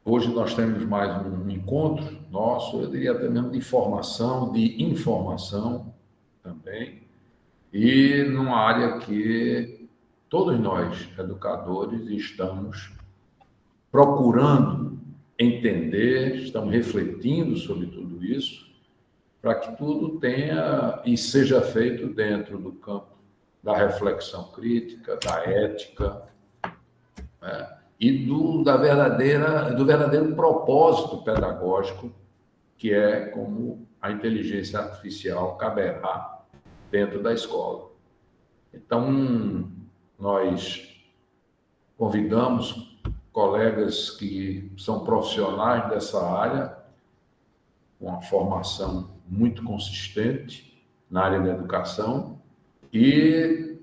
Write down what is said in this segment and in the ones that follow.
hoje nós temos mais um encontro nosso, eu diria até mesmo de formação, de informação também, e numa área que todos nós, educadores, estamos procurando entender, estamos refletindo sobre tudo isso, para que tudo tenha e seja feito dentro do campo da reflexão crítica, da ética, né? E do verdadeiro propósito pedagógico, que é como a inteligência artificial caberá dentro da escola. Então, nós convidamos colegas que são profissionais dessa área, com uma formação muito consistente na área da educação, e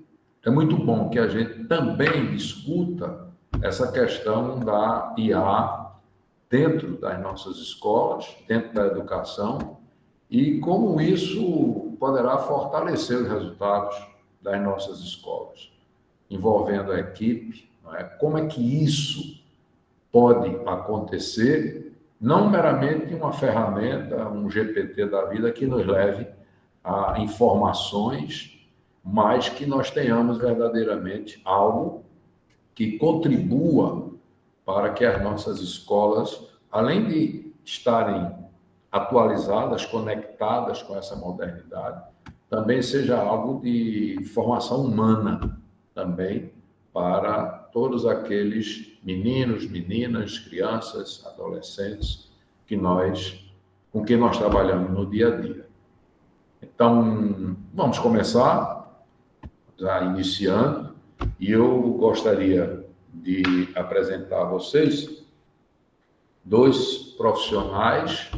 é muito bom que a gente também discuta essa questão da IA dentro das nossas escolas, dentro da educação, e como isso poderá fortalecer os resultados das nossas escolas, envolvendo a equipe, não é? Como é que isso pode acontecer, não meramente uma ferramenta, um GPT da vida que nos leve a informações, mas que nós tenhamos verdadeiramente algo que contribua para que as nossas escolas, além de estarem atualizadas, conectadas com essa modernidade, também seja algo de formação humana também para todos aqueles meninos, meninas, crianças, adolescentes com quem nós trabalhamos no dia a dia. Então, vamos começar, já iniciando, e eu gostaria de apresentar a vocês dois profissionais,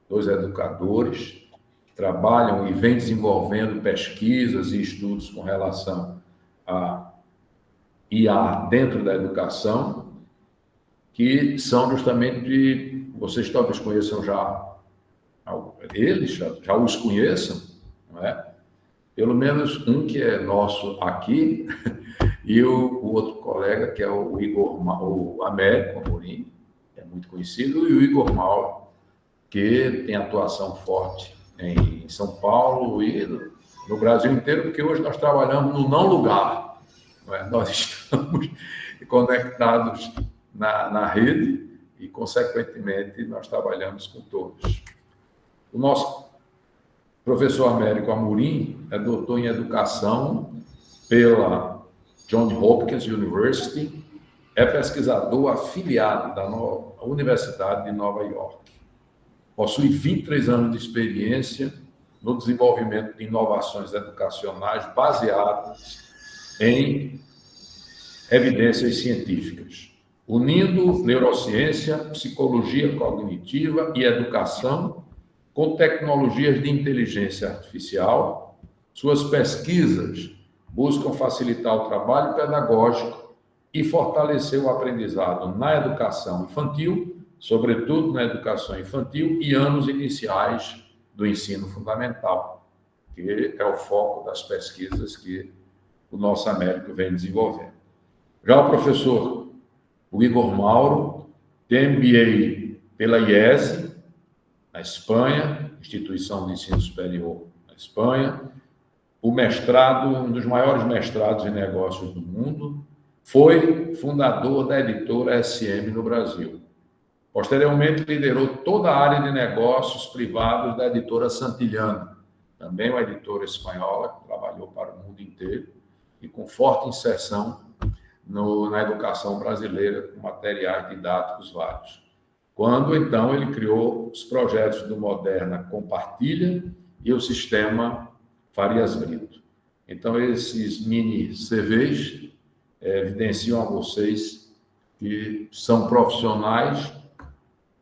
dois educadores, que trabalham e vêm desenvolvendo pesquisas e estudos com relação a IA dentro da educação, que são justamente, vocês talvez conheçam já, eles já os conheçam, não é? Pelo menos um que é nosso aqui, e o outro colega, que é o o Américo Amorim, que é muito conhecido, e o Igor Mauro, que tem atuação forte em São Paulo e no Brasil inteiro, porque hoje nós trabalhamos no não lugar, não é? Nós estamos conectados na rede e, consequentemente, nós trabalhamos com todos. O nosso professor Américo Amorim é doutor em educação pela Johns Hopkins University, é pesquisador afiliado da Universidade de Nova York. Possui 23 anos de experiência no desenvolvimento de inovações educacionais baseadas em evidências científicas, unindo neurociência, psicologia cognitiva e educação com tecnologias de inteligência artificial. Suas pesquisas buscam facilitar o trabalho pedagógico e fortalecer o aprendizado na educação infantil, sobretudo na educação infantil e anos iniciais do ensino fundamental, que é o foco das pesquisas que o nosso Américo vem desenvolvendo. Já o professor Igor Mauro tem MBA pela IESE, na Espanha, Instituição de Ensino Superior na Espanha, o mestrado, um dos maiores mestrados em negócios do mundo, foi fundador da editora SM no Brasil. Posteriormente, liderou toda a área de negócios privados da editora Santillana, também uma editora espanhola que trabalhou para o mundo inteiro e com forte inserção na educação brasileira, com materiais didáticos vários. Quando, então, ele criou os projetos do Moderna Compartilha e o sistema Farias Brito. Então, esses mini CVs evidenciam a vocês que são profissionais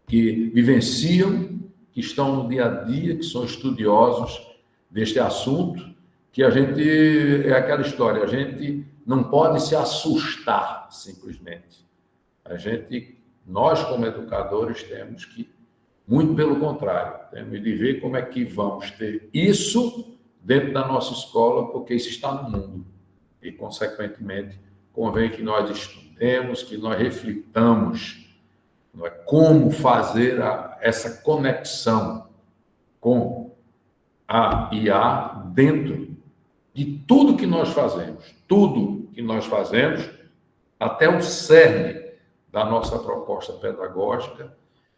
que vivenciam, que estão no dia a dia, que são estudiosos deste assunto, que a gente, é aquela história, a gente não pode se assustar simplesmente. Nós como educadores temos que, muito pelo contrário, temos de ver como é que vamos ter isso dentro da nossa escola, porque isso está no mundo. E, consequentemente, convém que nós estudemos, que nós reflitamos não é? Como fazer essa conexão com a IA dentro de tudo que nós fazemos, até o cerne da nossa proposta pedagógica,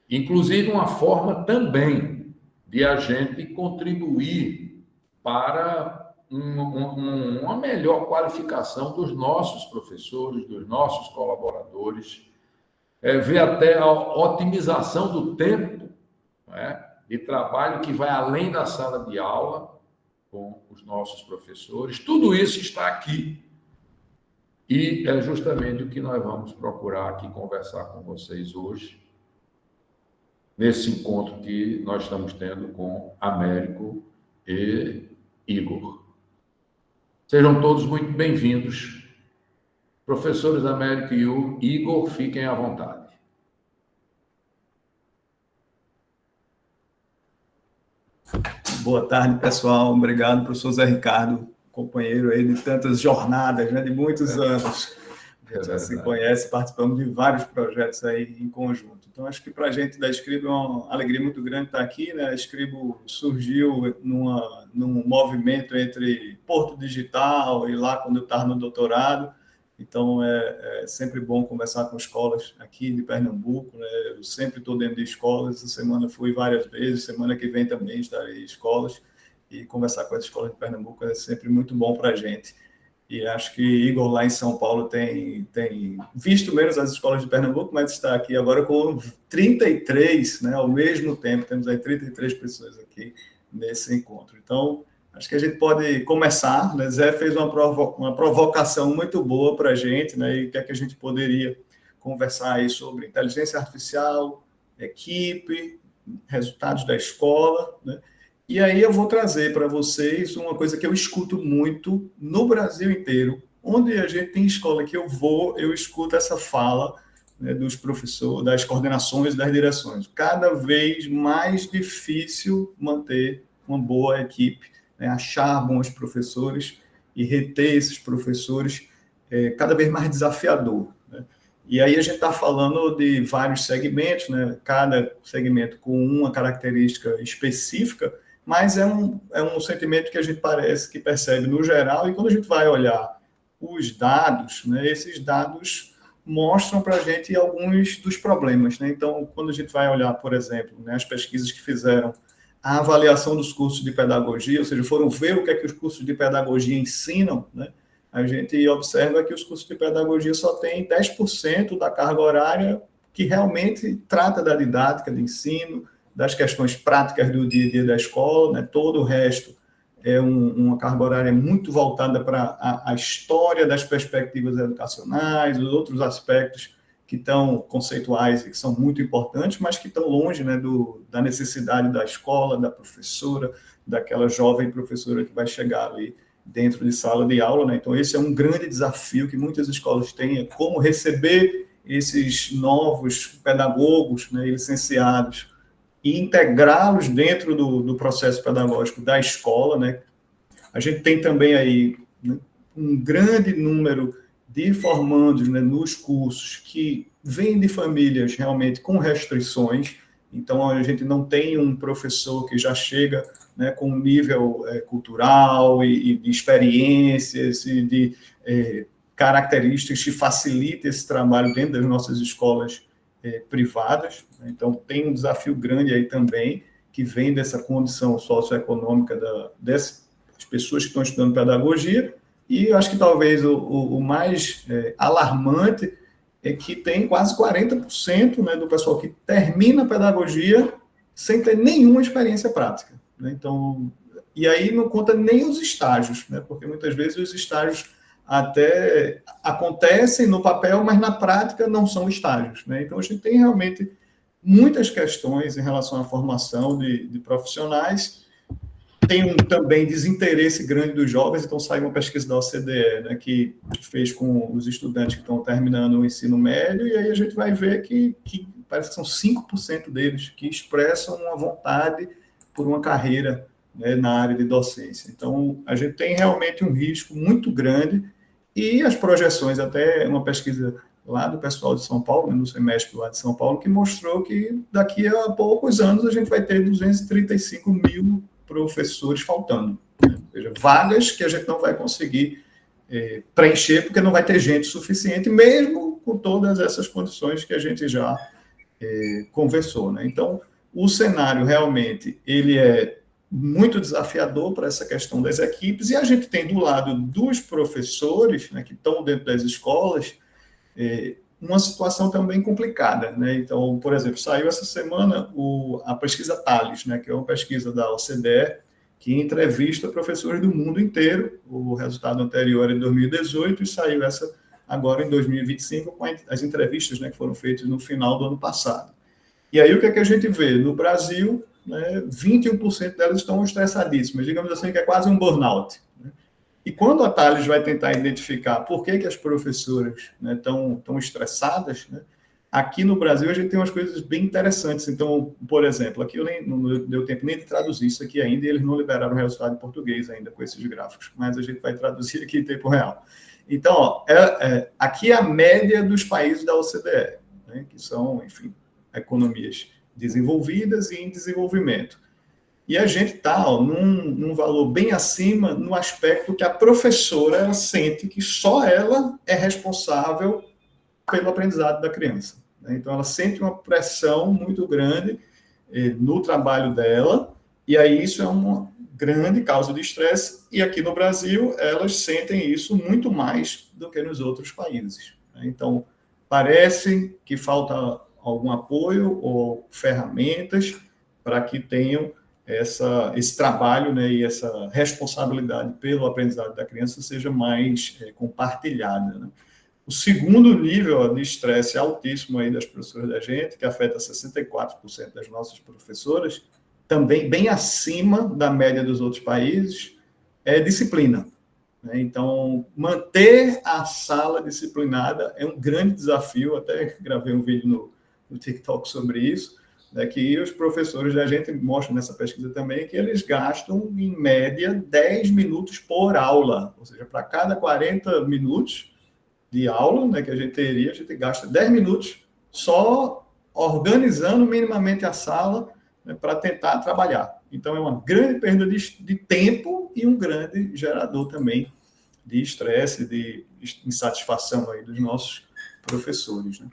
inclusive uma forma também de a gente contribuir para uma melhor qualificação dos nossos professores, dos nossos colaboradores, ver até a otimização do tempo, né, de trabalho que vai além da sala de aula com os nossos professores. Tudo isso está aqui. E é justamente o que nós vamos procurar aqui conversar com vocês hoje, nesse encontro que nós estamos tendo com Américo e Igor. Sejam todos muito bem-vindos. Professores Américo e Igor, fiquem à vontade. Boa tarde, pessoal. Obrigado, professor Zé Ricardo, companheiro aí de tantas jornadas, né, de muitos anos. A gente já se conhece, participamos de vários projetos aí em conjunto. Então, acho que para a gente da Scribo é uma alegria muito grande estar aqui, né? A Scribo surgiu num movimento entre Porto Digital e lá quando eu estava no doutorado. Então, é sempre bom conversar com escolas aqui de Pernambuco, né? Eu sempre estou dentro de escolas, essa semana fui várias vezes, semana que vem também estarei em escolas, e conversar com as escolas de Pernambuco é sempre muito bom para a gente. E acho que Igor lá em São Paulo tem visto menos as escolas de Pernambuco, mas está aqui agora com 33, né, ao mesmo tempo, temos aí 33 pessoas aqui nesse encontro. Então, acho que a gente pode começar, né? Zé fez uma provocação muito boa para a gente, né? E o que é que a gente poderia conversar aí sobre inteligência artificial, equipe, resultados da escola, né? E aí eu vou trazer para vocês uma coisa que eu escuto muito no Brasil inteiro. Onde a gente tem escola que eu escuto essa fala, né, dos professores, das coordenações, das direções. Cada vez mais difícil manter uma boa equipe, né, achar bons professores e reter esses professores cada vez mais desafiador, né? E aí a gente está falando de vários segmentos, né, cada segmento com uma característica específica, mas é um sentimento que a gente percebe no geral, e quando a gente vai olhar os dados, né, esses dados mostram para a gente alguns dos problemas, né? Então, quando a gente vai olhar, por exemplo, né, as pesquisas que fizeram a avaliação dos cursos de pedagogia, ou seja, foram ver o que é que os cursos de pedagogia ensinam, né? A gente observa que os cursos de pedagogia só têm 10% da carga horária que realmente trata da didática de ensino, das questões práticas do dia a dia da escola, né? Todo o resto é uma carga horária muito voltada para a história das perspectivas educacionais, os outros aspectos que estão conceituais e que são muito importantes, mas que estão longe, né, da necessidade da escola, da professora, daquela jovem professora que vai chegar ali dentro de sala de aula, né? Então, esse é um grande desafio que muitas escolas têm, é como receber esses novos pedagogos, né, licenciados, e integrá-los dentro do processo pedagógico da escola, né? A gente tem também aí, né, um grande número de formandos, né, nos cursos que vêm de famílias realmente com restrições. Então, a gente não tem um professor que já chega, né, com um nível cultural e de experiências e de características que facilitem esse trabalho dentro das nossas escolas privadas. Então, tem um desafio grande aí também, que vem dessa condição socioeconômica dessas pessoas que estão estudando pedagogia, e eu acho que talvez o mais alarmante é que tem quase 40%, né, do pessoal que termina a pedagogia sem ter nenhuma experiência prática, né? Então, e aí não conta nem os estágios, né, porque muitas vezes os estágios até acontecem no papel, mas na prática não são estágios, né? Então, a gente tem realmente muitas questões em relação à formação de profissionais. Tem também desinteresse grande dos jovens, então saiu uma pesquisa da OCDE, né, que fez com os estudantes que estão terminando o ensino médio, e aí a gente vai ver que parece que são 5% deles que expressam uma vontade por uma carreira, né, na área de docência. Então, a gente tem realmente um risco muito grande, e as projeções, até uma pesquisa lá do pessoal de São Paulo, no semestre lá de São Paulo, que mostrou que daqui a poucos anos a gente vai ter 235 mil professores faltando. Né? Ou seja, vagas que a gente não vai conseguir preencher porque não vai ter gente suficiente, mesmo com todas essas condições que a gente já conversou. Né? Então, o cenário realmente ele é muito desafiador para essa questão das equipes, e a gente tem do lado dos professores, né, que estão dentro das escolas, uma situação também complicada. Né? Então, por exemplo, saiu essa semana a pesquisa Thales, né, que é uma pesquisa da OCDE, que entrevista professores do mundo inteiro. O resultado anterior era em 2018 e saiu essa agora em 2025 com as entrevistas, né, que foram feitas no final do ano passado. E aí o que é que a gente vê? No Brasil, né, 21% delas estão estressadíssimas, digamos assim, que é quase um burnout. Né? E quando a Thales vai tentar identificar por que as professoras estão estressadas, né, aqui no Brasil a gente tem umas coisas bem interessantes. Então, por exemplo, aqui não deu tempo nem de traduzir isso aqui ainda, e eles não liberaram o resultado em português ainda com esses gráficos, mas a gente vai traduzir aqui em tempo real. Então, ó, aqui é a média dos países da OCDE, né, que são, enfim, economias desenvolvidas e em desenvolvimento. E a gente está num valor bem acima no aspecto que a professora ela sente que só ela é responsável pelo aprendizado da criança. Né? Então, ela sente uma pressão muito grande no trabalho dela, e aí isso é uma grande causa de estresse, e aqui no Brasil elas sentem isso muito mais do que nos outros países. Né? Então, parece que falta algum apoio ou ferramentas para que tenham esse trabalho, né, e essa responsabilidade pelo aprendizado da criança seja mais compartilhada. Né? O segundo nível de estresse altíssimo aí das professoras da gente, que afeta 64% das nossas professoras, também bem acima da média dos outros países, é disciplina. Né? Então, manter a sala disciplinada é um grande desafio. Até gravei um vídeo no TikTok sobre isso, né, que os professores da gente mostram nessa pesquisa também que eles gastam, em média, 10 minutos por aula. Ou seja, para cada 40 minutos de aula, né, que a gente gasta 10 minutos só organizando minimamente a sala, né, para tentar trabalhar. Então, é uma grande perda de tempo e um grande gerador também de estresse, de insatisfação aí dos nossos professores. Né?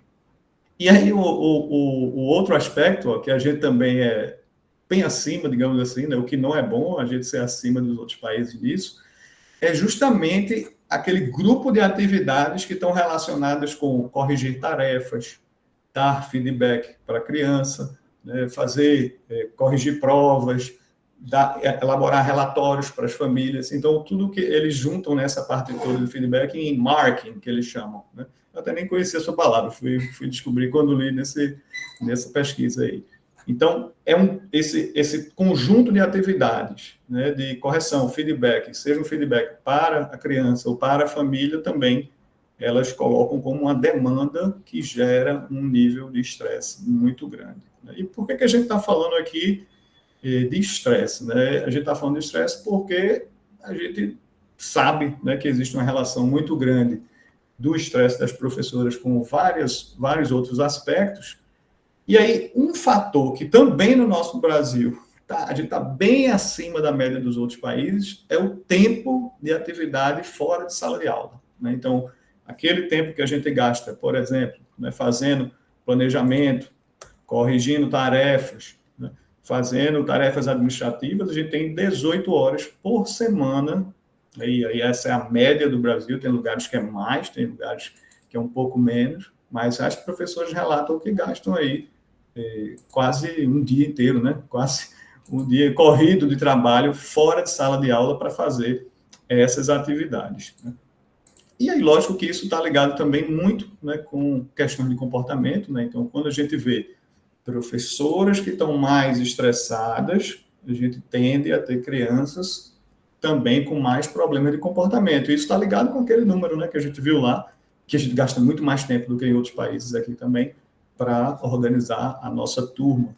E aí, o outro aspecto, ó, que a gente também é bem acima, digamos assim, né, o que não é bom a gente ser acima dos outros países nisso, é justamente aquele grupo de atividades que estão relacionadas com corrigir tarefas, dar feedback para a criança, né, corrigir provas, elaborar relatórios para as famílias. Então, tudo que eles juntam nessa parte toda do feedback em marking, que eles chamam. Né? Eu até nem conhecia essa palavra, fui descobrir quando li nessa pesquisa aí. Então, esse conjunto de atividades, né, de correção, feedback, seja um feedback para a criança ou para a família também, elas colocam como uma demanda que gera um nível de estresse muito grande. E por que a gente está falando aqui de estresse? Né? A gente está falando de estresse porque a gente sabe, né, que existe uma relação muito grande do estresse das professoras com vários outros aspectos. E aí, um fator que também no nosso Brasil, a gente está bem acima da média dos outros países, é o tempo de atividade fora de sala de aula. Né? Então, aquele tempo que a gente gasta, por exemplo, né, fazendo planejamento, corrigindo tarefas, né, fazendo tarefas administrativas, a gente tem 18 horas por semana, e aí essa é a média do Brasil, tem lugares que é mais, tem lugares que é um pouco menos, mas as professoras relatam que gastam aí quase um dia inteiro, né? Quase um dia corrido de trabalho fora de sala de aula para fazer essas atividades. Né? E aí, lógico que isso está ligado também muito, né, com questões de comportamento. Né? Então, quando a gente vê professoras que estão mais estressadas, a gente tende a ter crianças também com mais problemas de comportamento. Isso está ligado com aquele número, né, que a gente viu lá, que a gente gasta muito mais tempo do que em outros países aqui também, para organizar a nossa turma.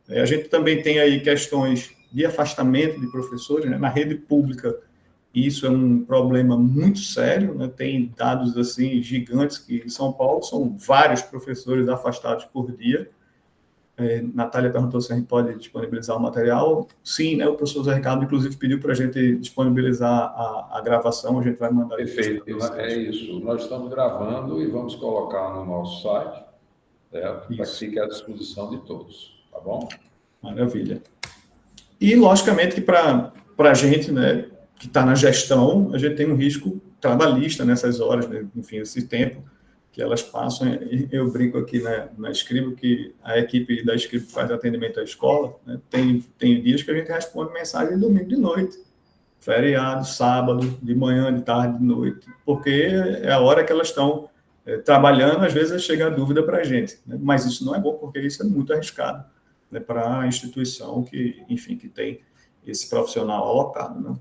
A gente também tem aí questões de afastamento de professores, né? Na rede pública, e isso é um problema muito sério, né? Tem dados assim gigantes que em São Paulo são vários professores afastados por dia. Natália perguntou se a gente pode disponibilizar o material. Sim, né? O professor Zé Ricardo, inclusive, pediu para a gente disponibilizar a gravação, a gente vai mandar. Perfeito, é isso. Nós estamos gravando e vamos colocar no nosso site, para que fique à disposição de todos, tá bom? Maravilha. E, logicamente, que para a gente, né, que está na gestão, a gente tem um risco trabalhista nessas horas, né? Enfim, esse tempo que elas passam. Eu brinco aqui na Escribo que a equipe da Escribo faz atendimento à escola, né? Tem dias que a gente responde mensagem domingo de noite, feriado, sábado, de manhã, de tarde, de noite, porque é a hora que elas estão trabalhando, às vezes chega a dúvida para a gente, né? Mas isso não é bom, porque isso é muito arriscado, né, para a instituição que, enfim, que tem esse profissional alocado, né?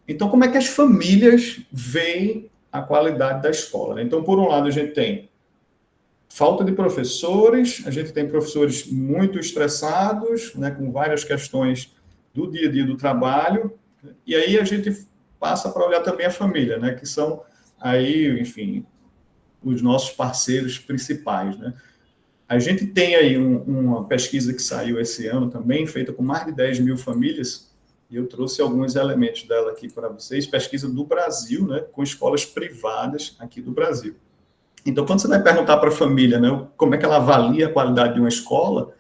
Então, como é que as famílias veem a qualidade da escola, né? Então, por um lado, a gente tem falta de professores, a gente tem professores muito estressados, né, com várias questões do dia a dia do trabalho, e aí a gente passa para olhar também a família, né, que são aí, enfim, os nossos parceiros principais, né? A gente tem aí uma pesquisa que saiu esse ano também, feita com mais de 10 mil famílias, e eu trouxe alguns elementos dela aqui para vocês, pesquisa do Brasil, né, com escolas privadas aqui do Brasil. Então, quando você vai perguntar para a família, né, como é que ela avalia a qualidade de uma escola,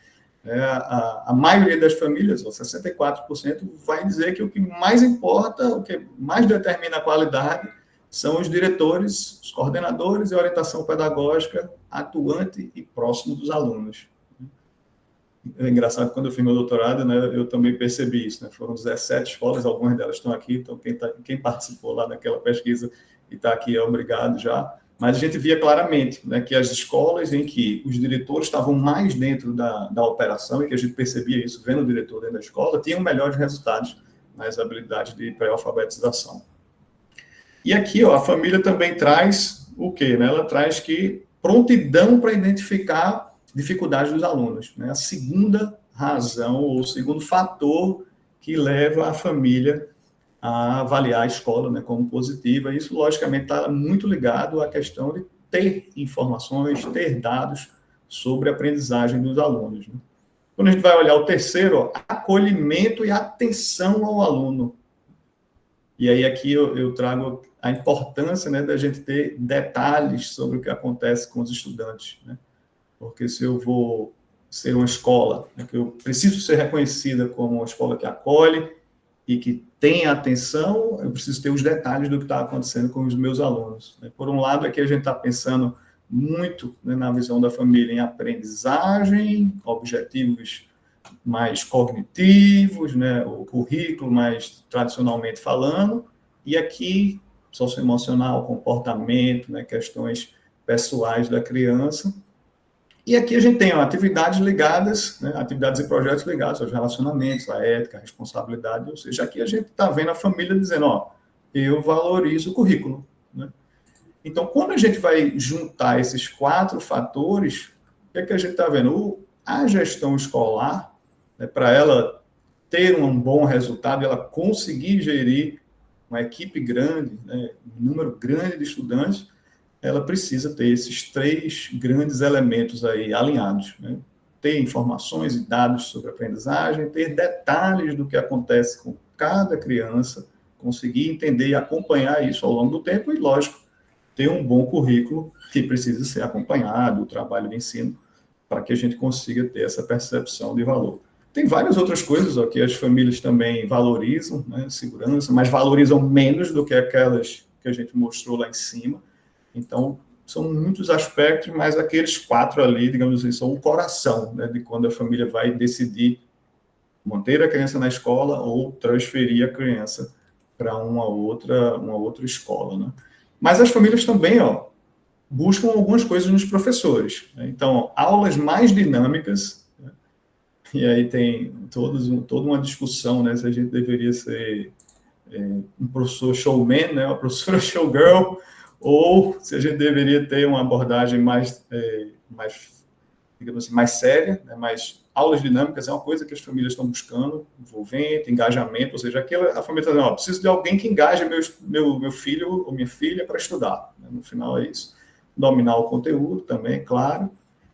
a maioria das famílias, 64%, vai dizer que o que mais importa, o que mais determina a qualidade, são os diretores, os coordenadores e a orientação pedagógica atuante e próximo dos alunos. É engraçado que quando eu fiz meu doutorado, né, eu também percebi isso, né? Foram 17 escolas, algumas delas estão aqui, então quem participou lá daquela pesquisa e está aqui é obrigado já. Mas a gente via claramente, né, que as escolas em que os diretores estavam mais dentro da operação, e que a gente percebia isso vendo o diretor dentro da escola, tinham melhores resultados nas habilidades de pré-alfabetização. E aqui, ó, a família também traz o quê? Né? Ela traz que prontidão para identificar dificuldades dos alunos, né? A segunda razão, ou o segundo fator que leva a família a avaliar a escola, né, como positiva. Isso, logicamente, está muito ligado à questão de ter informações, ter dados sobre a aprendizagem dos alunos, né? Quando a gente vai olhar o terceiro, ó, acolhimento e atenção ao aluno. E aí aqui eu trago a importância, né, da gente ter detalhes sobre o que acontece com os estudantes, né? Porque se eu vou ser uma escola, né, que eu preciso ser reconhecida como uma escola que acolhe e que tem atenção, eu preciso ter os detalhes do que está acontecendo com os meus alunos, né? Por um lado, aqui a gente está pensando muito, né, na visão da família em aprendizagem, objetivos mais cognitivos, né, o currículo mais tradicionalmente falando, e aqui socioemocional, comportamento, né, questões pessoais da criança. E aqui a gente tem atividades ligadas, né, atividades e projetos ligados aos relacionamentos, à ética, à responsabilidade, ou seja, aqui a gente está vendo a família dizendo, ó, eu valorizo o currículo, né? Então, quando a gente vai juntar esses 4 fatores, o que é que a gente está vendo? A gestão escolar, né, para ela ter um bom resultado, ela conseguir gerir uma equipe grande, né, um número grande de estudantes, ela precisa ter esses 3 grandes elementos aí alinhados, né? Ter informações e dados sobre a aprendizagem, ter detalhes do que acontece com cada criança, conseguir entender e acompanhar isso ao longo do tempo e, lógico, ter um bom currículo que precisa ser acompanhado, o trabalho de ensino, para que a gente consiga ter essa percepção de valor. Tem várias outras coisas ó, que as famílias também valorizam, né, segurança, mas valorizam menos do que aquelas que a gente mostrou lá em cima. Então, são muitos aspectos, mas aqueles 4 ali, digamos assim, são o coração, né, de quando a família vai decidir manter a criança na escola ou transferir a criança para uma outra escola, né? Mas as famílias também, ó, buscam algumas coisas nos professores, né? Então, aulas mais dinâmicas, né? E aí tem toda uma discussão, né, se a gente deveria ser um professor showman, né, uma professora showgirl, ou se a gente deveria ter uma abordagem mais digamos assim, mais séria, né? Mas aulas dinâmicas é uma coisa que as famílias estão buscando, envolvimento, engajamento, ou seja, a família está dizendo, preciso de alguém que engaje meu filho ou minha filha para estudar. Né? No final é isso. Dominar o conteúdo também, claro.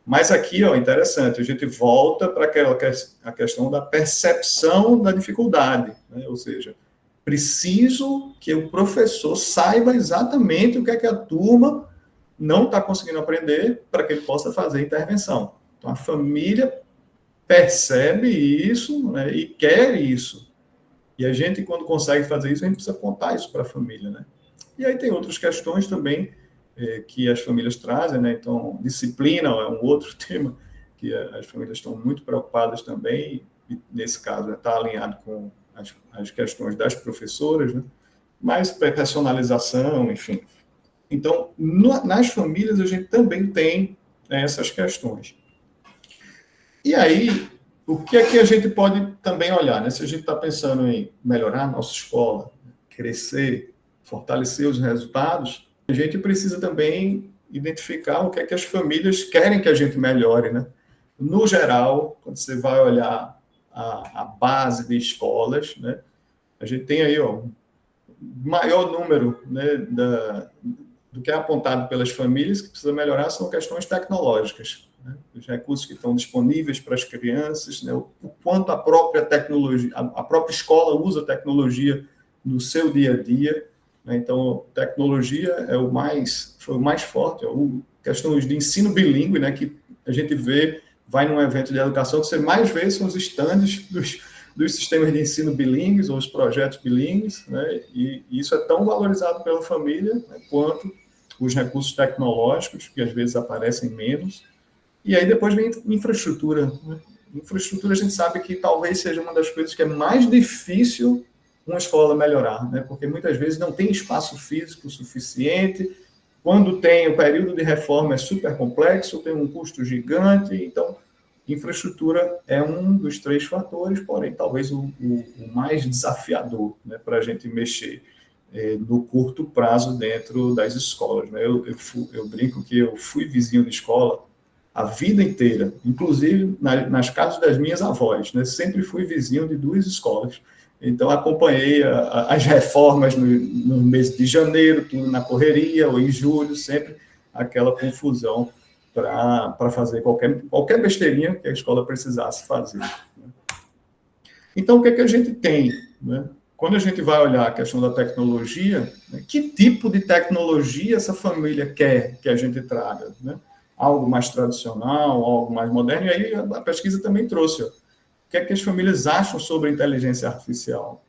Mas aqui, interessante, a gente volta para a questão da percepção da dificuldade, né? Ou seja, preciso que o professor saiba exatamente o que é que a turma não está conseguindo aprender para que ele possa fazer intervenção. Então, a família percebe isso, né, e quer isso. E a gente, quando consegue fazer isso, a gente precisa contar isso para a família, né? E aí tem outras questões também que as famílias trazem, né? Então, disciplina é um outro tema que as famílias estão muito preocupadas também, e nesse caso está alinhado com as questões das professoras, né? Mas personalização, enfim. Então, nas famílias, a gente também tem essas questões. E aí, o que é que a gente pode também olhar, né? Se a gente está pensando em melhorar a nossa escola, crescer, fortalecer os resultados, a gente precisa também identificar o que é que as famílias querem que a gente melhore, né? No geral, quando você vai olhar a base de escolas, né? A gente tem aí, maior número, né, do que é apontado pelas famílias que precisa melhorar são questões tecnológicas, né? Os recursos que estão disponíveis para as crianças, né? O quanto a própria tecnologia, a própria escola usa tecnologia no seu dia a dia, né? Então, tecnologia foi o mais forte, questões de ensino bilíngue, né? Que a gente vai num evento de educação, que você mais vê são os estandes dos sistemas de ensino bilíngues ou os projetos bilíngues, né? E isso é tão valorizado pela família, né, quanto os recursos tecnológicos, que às vezes aparecem menos. E aí depois vem infraestrutura, né? Infraestrutura a gente sabe que talvez seja uma das coisas que é mais difícil uma escola melhorar, né? Porque muitas vezes não tem espaço físico suficiente, quando tem o período de reforma é super complexo, tem um custo gigante, então infraestrutura é um dos 3 fatores, porém talvez o mais desafiador, né, para a gente mexer no curto prazo dentro das escolas, né? Eu brinco que eu fui vizinho de escola a vida inteira, inclusive nas casas das minhas avós, né? Sempre fui vizinho de 2 escolas. Então, acompanhei as reformas no mês de janeiro, tudo na correria, ou em julho, sempre aquela confusão para fazer qualquer besteirinha que a escola precisasse fazer. Então, o que é que a gente tem, né? Quando a gente vai olhar a questão da tecnologia, né, que tipo de tecnologia essa família quer que a gente traga, né? Algo mais tradicional, algo mais moderno, e aí a pesquisa também trouxe, o que é que as famílias acham sobre a inteligência artificial?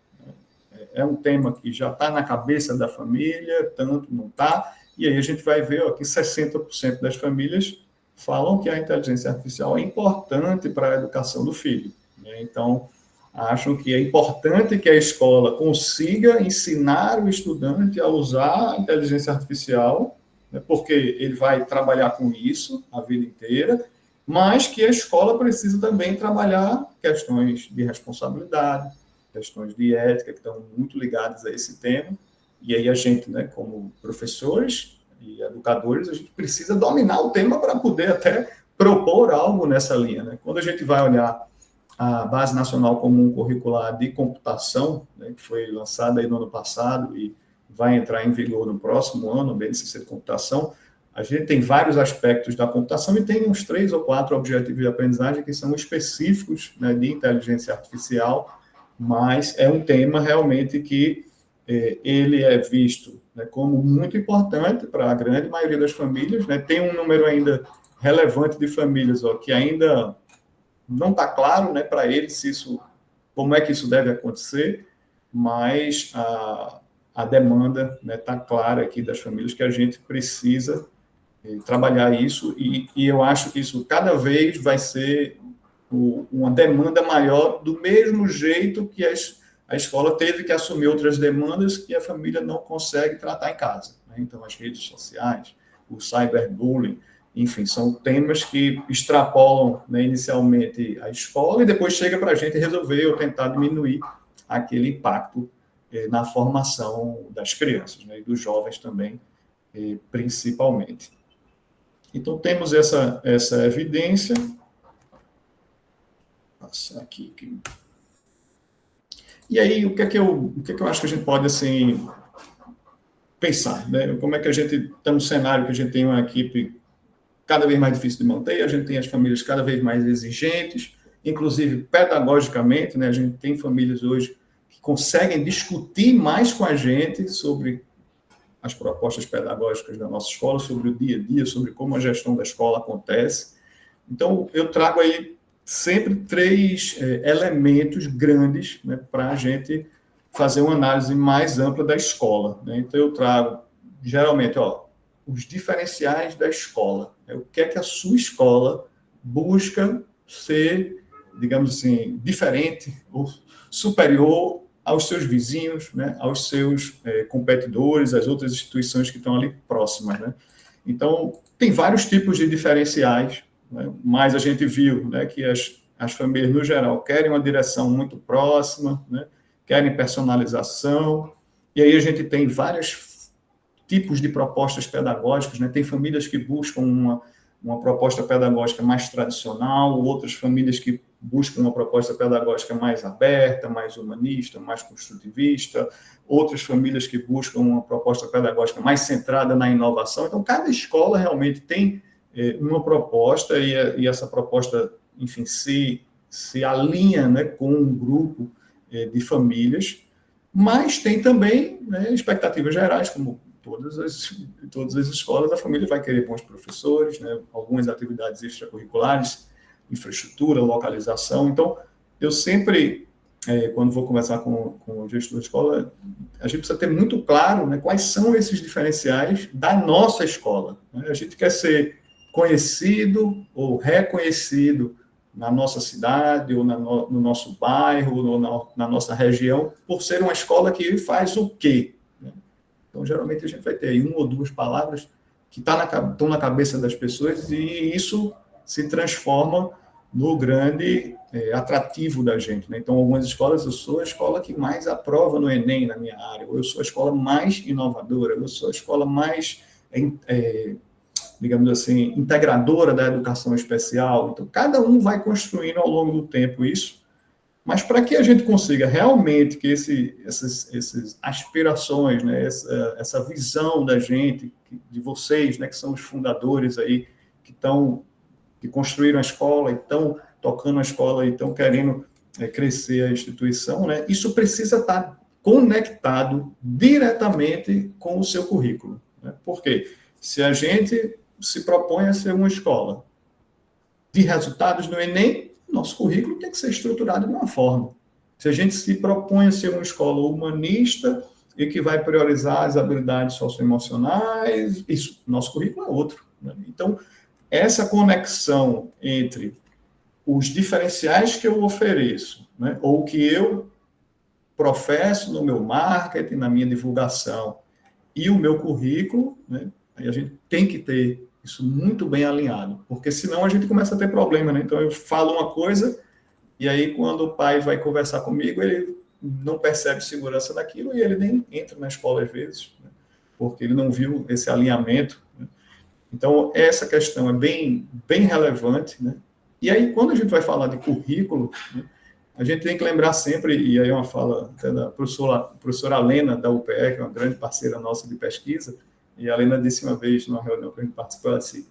É um tema que já está na cabeça da família, tanto não está, e aí a gente vai ver que 60% das famílias falam que a inteligência artificial é importante para a educação do filho, né? Então, acham que é importante que a escola consiga ensinar o estudante a usar a inteligência artificial, né, porque ele vai trabalhar com isso a vida inteira, mas que a escola precisa também trabalhar questões de responsabilidade, questões de ética, que estão muito ligadas a esse tema, e aí a gente, né, como professores e educadores, a gente precisa dominar o tema para poder até propor algo nessa linha, né? Quando a gente vai olhar a Base Nacional Comum Curricular de Computação, né, que foi lançada aí no ano passado e vai entrar em vigor no próximo ano, a BNCC de Computação, a gente tem vários aspectos da computação e tem uns 3 ou 4 objetivos de aprendizagem que são específicos, né, de inteligência artificial, mas é um tema realmente que ele é visto, né, como muito importante para a grande maioria das famílias, né? Tem um número ainda relevante de famílias que ainda não está claro, né, para eles como é que isso deve acontecer, mas a demanda está, né, clara aqui das famílias que a gente precisa trabalhar isso, e eu acho que isso cada vez vai ser uma demanda maior, do mesmo jeito que a escola teve que assumir outras demandas que a família não consegue tratar em casa, né? Então, as redes sociais, o cyberbullying, enfim, são temas que extrapolam, né, inicialmente a escola e depois chega para a gente resolver ou tentar diminuir aquele impacto na formação das crianças, né, e dos jovens também, principalmente. Então, temos essa evidência. Vou passar aqui. E aí, o que é que eu acho que a gente pode, assim, pensar, né? Como é que a gente está no cenário que a gente tem uma equipe cada vez mais difícil de manter, a gente tem as famílias cada vez mais exigentes, inclusive pedagogicamente, né? A gente tem famílias hoje que conseguem discutir mais com a gente sobre as propostas pedagógicas da nossa escola, sobre o dia a dia, sobre como a gestão da escola acontece. Então, eu trago aí sempre 3 elementos grandes, né, para a gente fazer uma análise mais ampla da escola, né? Então, eu trago, geralmente, os diferenciais da escola. Né? O que é que a sua escola busca ser, digamos assim, diferente ou superior aos seus vizinhos, né? Aos seus competidores, às outras instituições que estão ali próximas, né? Então, tem vários tipos de diferenciais, né? Mas a gente viu, né, que as famílias, no geral, querem uma direção muito próxima, né? Querem personalização, e aí a gente tem vários tipos de propostas pedagógicas, né? Tem famílias que buscam uma proposta pedagógica mais tradicional, outras famílias que buscam uma proposta pedagógica mais aberta, mais humanista, mais construtivista, outras famílias que buscam uma proposta pedagógica mais centrada na inovação. Então, cada escola realmente tem uma proposta e essa proposta, enfim, se alinha, né, com um grupo de famílias, mas tem também, né, expectativas gerais, como todas as escolas, a família vai querer bons professores, né, algumas atividades extracurriculares, infraestrutura, localização. Então, eu sempre, quando vou conversar com o gestor de escola, a gente precisa ter muito claro, né, quais são esses diferenciais da nossa escola. Né? A gente quer ser conhecido ou reconhecido na nossa cidade, ou no nosso bairro, ou na nossa região, por ser uma escola que faz o quê? Então, geralmente, a gente vai ter aí 1 ou 2 palavras que estão na cabeça das pessoas e isso se transforma no grande atrativo da gente, né? Então, algumas escolas, eu sou a escola que mais aprova no Enem na minha área, ou eu sou a escola mais inovadora, eu sou a escola mais, digamos assim, integradora da educação especial. Então, cada um vai construindo ao longo do tempo isso, mas para que a gente consiga realmente que essas aspirações, né, essa visão da gente, de vocês, né, que são os fundadores aí, que construíram a escola e estão tocando a escola e estão querendo crescer a instituição, né, isso precisa estar conectado diretamente com o seu currículo. Né? Por quê? Se a gente se propõe a ser uma escola de resultados no Enem, nosso currículo tem que ser estruturado de uma forma. Se a gente se propõe a ser uma escola humanista e que vai priorizar as habilidades socioemocionais, isso, nosso currículo é outro. Né? Então, essa conexão entre os diferenciais que eu ofereço, né, ou que eu professo no meu marketing, na minha divulgação, e o meu currículo, né, aí a gente tem que ter isso muito bem alinhado, porque senão a gente começa a ter problema, né? Então eu falo uma coisa e aí quando o pai vai conversar comigo, ele não percebe segurança daquilo e ele nem entra na escola às vezes, né? Porque ele não viu esse alinhamento. Né? Então essa questão é bem relevante, né? E aí quando a gente vai falar de currículo, né, a gente tem que lembrar sempre, e aí é uma fala da professora Lena da UPE, que é uma grande parceira nossa de pesquisa, e a Helena disse uma vez, numa reunião que a gente participou, ela disse,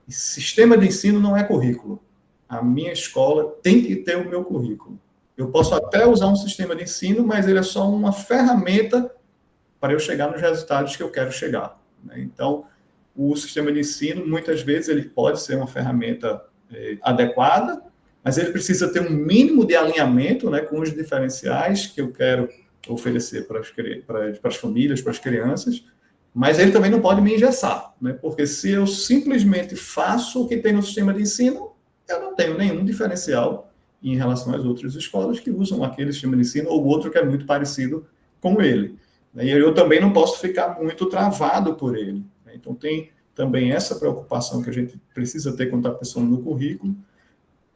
sistema de ensino não é currículo. A minha escola tem que ter o meu currículo. Eu posso até usar um sistema de ensino, mas ele é só uma ferramenta para eu chegar nos resultados que eu quero chegar. Né? Então, o sistema de ensino, muitas vezes, ele pode ser uma ferramenta adequada, mas ele precisa ter um mínimo de alinhamento, né, com os diferenciais que eu quero oferecer para as famílias, para as crianças, mas ele também não pode me engessar, né? Porque se eu simplesmente faço o que tem no sistema de ensino, eu não tenho nenhum diferencial em relação às outras escolas que usam aquele sistema de ensino ou outro que é muito parecido com ele. E eu também não posso ficar muito travado por ele. Então, tem também essa preocupação que a gente precisa ter quando está pensando no currículo.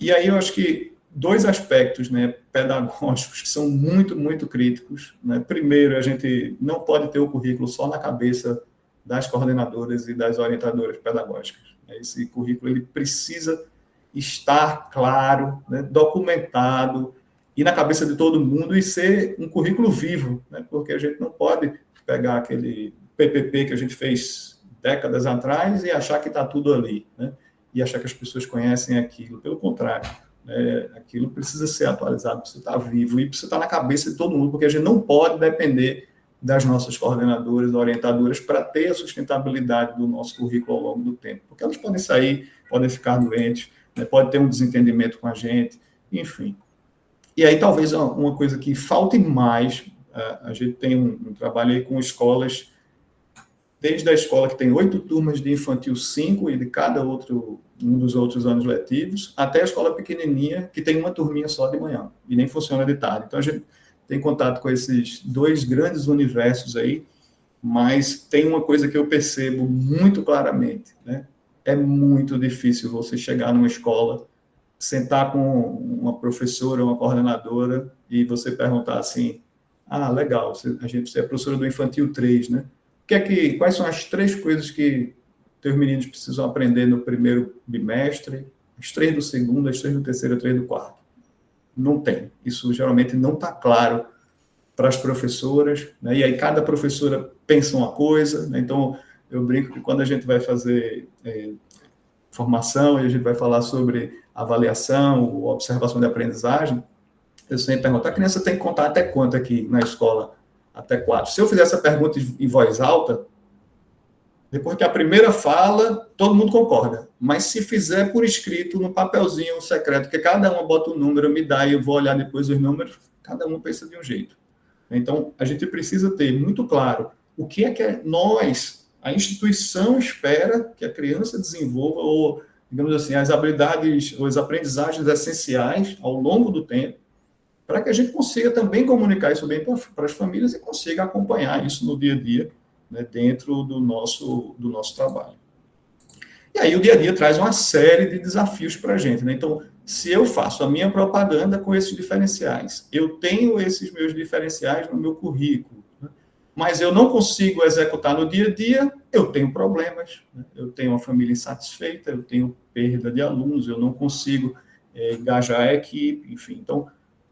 E aí eu acho que 2 aspectos, né, pedagógicos que são muito, muito críticos. Né? Primeiro, a gente não pode ter o currículo só na cabeça das coordenadoras e das orientadoras pedagógicas. Esse currículo ele precisa estar claro, né, documentado, e na cabeça de todo mundo, e ser um currículo vivo, né, porque a gente não pode pegar aquele PPP que a gente fez décadas atrás e achar que está tudo ali, né, e achar que as pessoas conhecem aquilo. Pelo contrário, aquilo precisa ser atualizado, precisa estar vivo, e precisa estar na cabeça de todo mundo, porque a gente não pode depender das nossas coordenadoras, orientadoras, para ter a sustentabilidade do nosso currículo ao longo do tempo. Porque elas podem sair, podem ficar doentes, né, pode ter um desentendimento com a gente, enfim. E aí, talvez, uma coisa que falte mais, a gente tem um trabalho aí com escolas, desde a escola que tem 8 turmas de infantil 5 e de cada um dos outros anos letivos, até a escola pequenininha, que tem uma turminha só de manhã, e nem funciona de tarde. Então, a gente tem contato com esses 2 grandes universos aí, mas tem uma coisa que eu percebo muito claramente, né? É muito difícil você chegar numa escola, sentar com uma professora, uma coordenadora, e você perguntar assim, legal, você é professora do Infantil 3, né? Quais são as 3 coisas que teus meninos precisam aprender no primeiro bimestre, as 3 do segundo, as 3 do terceiro, as 3 do quarto? Não tem. Isso geralmente não está claro para as professoras, né? E aí cada professora pensa uma coisa, né? Então eu brinco que quando a gente vai fazer formação e a gente vai falar sobre avaliação, observação de aprendizagem, eu sempre pergunto, a criança tem que contar até quanto aqui na escola? Até 4. Se eu fizer essa pergunta em voz alta, depois que a primeira fala, todo mundo concorda. Mas se fizer por escrito, no papelzinho secreto, que cada uma bota um número, me dá e eu vou olhar depois os números, cada um pensa de um jeito. Então, a gente precisa ter muito claro o que é que nós, a instituição, espera que a criança desenvolva, ou, digamos assim, as habilidades ou as aprendizagens essenciais ao longo do tempo, para que a gente consiga também comunicar isso bem para as famílias e consiga acompanhar isso no dia a dia, né, dentro do nosso trabalho. E aí o dia a dia traz uma série de desafios para a gente, né? Então, se eu faço a minha propaganda com esses diferenciais, eu tenho esses meus diferenciais no meu currículo, né, mas eu não consigo executar no dia a dia, eu tenho problemas, né? Eu tenho uma família insatisfeita, eu tenho perda de alunos, eu não consigo engajar a equipe, enfim. Então,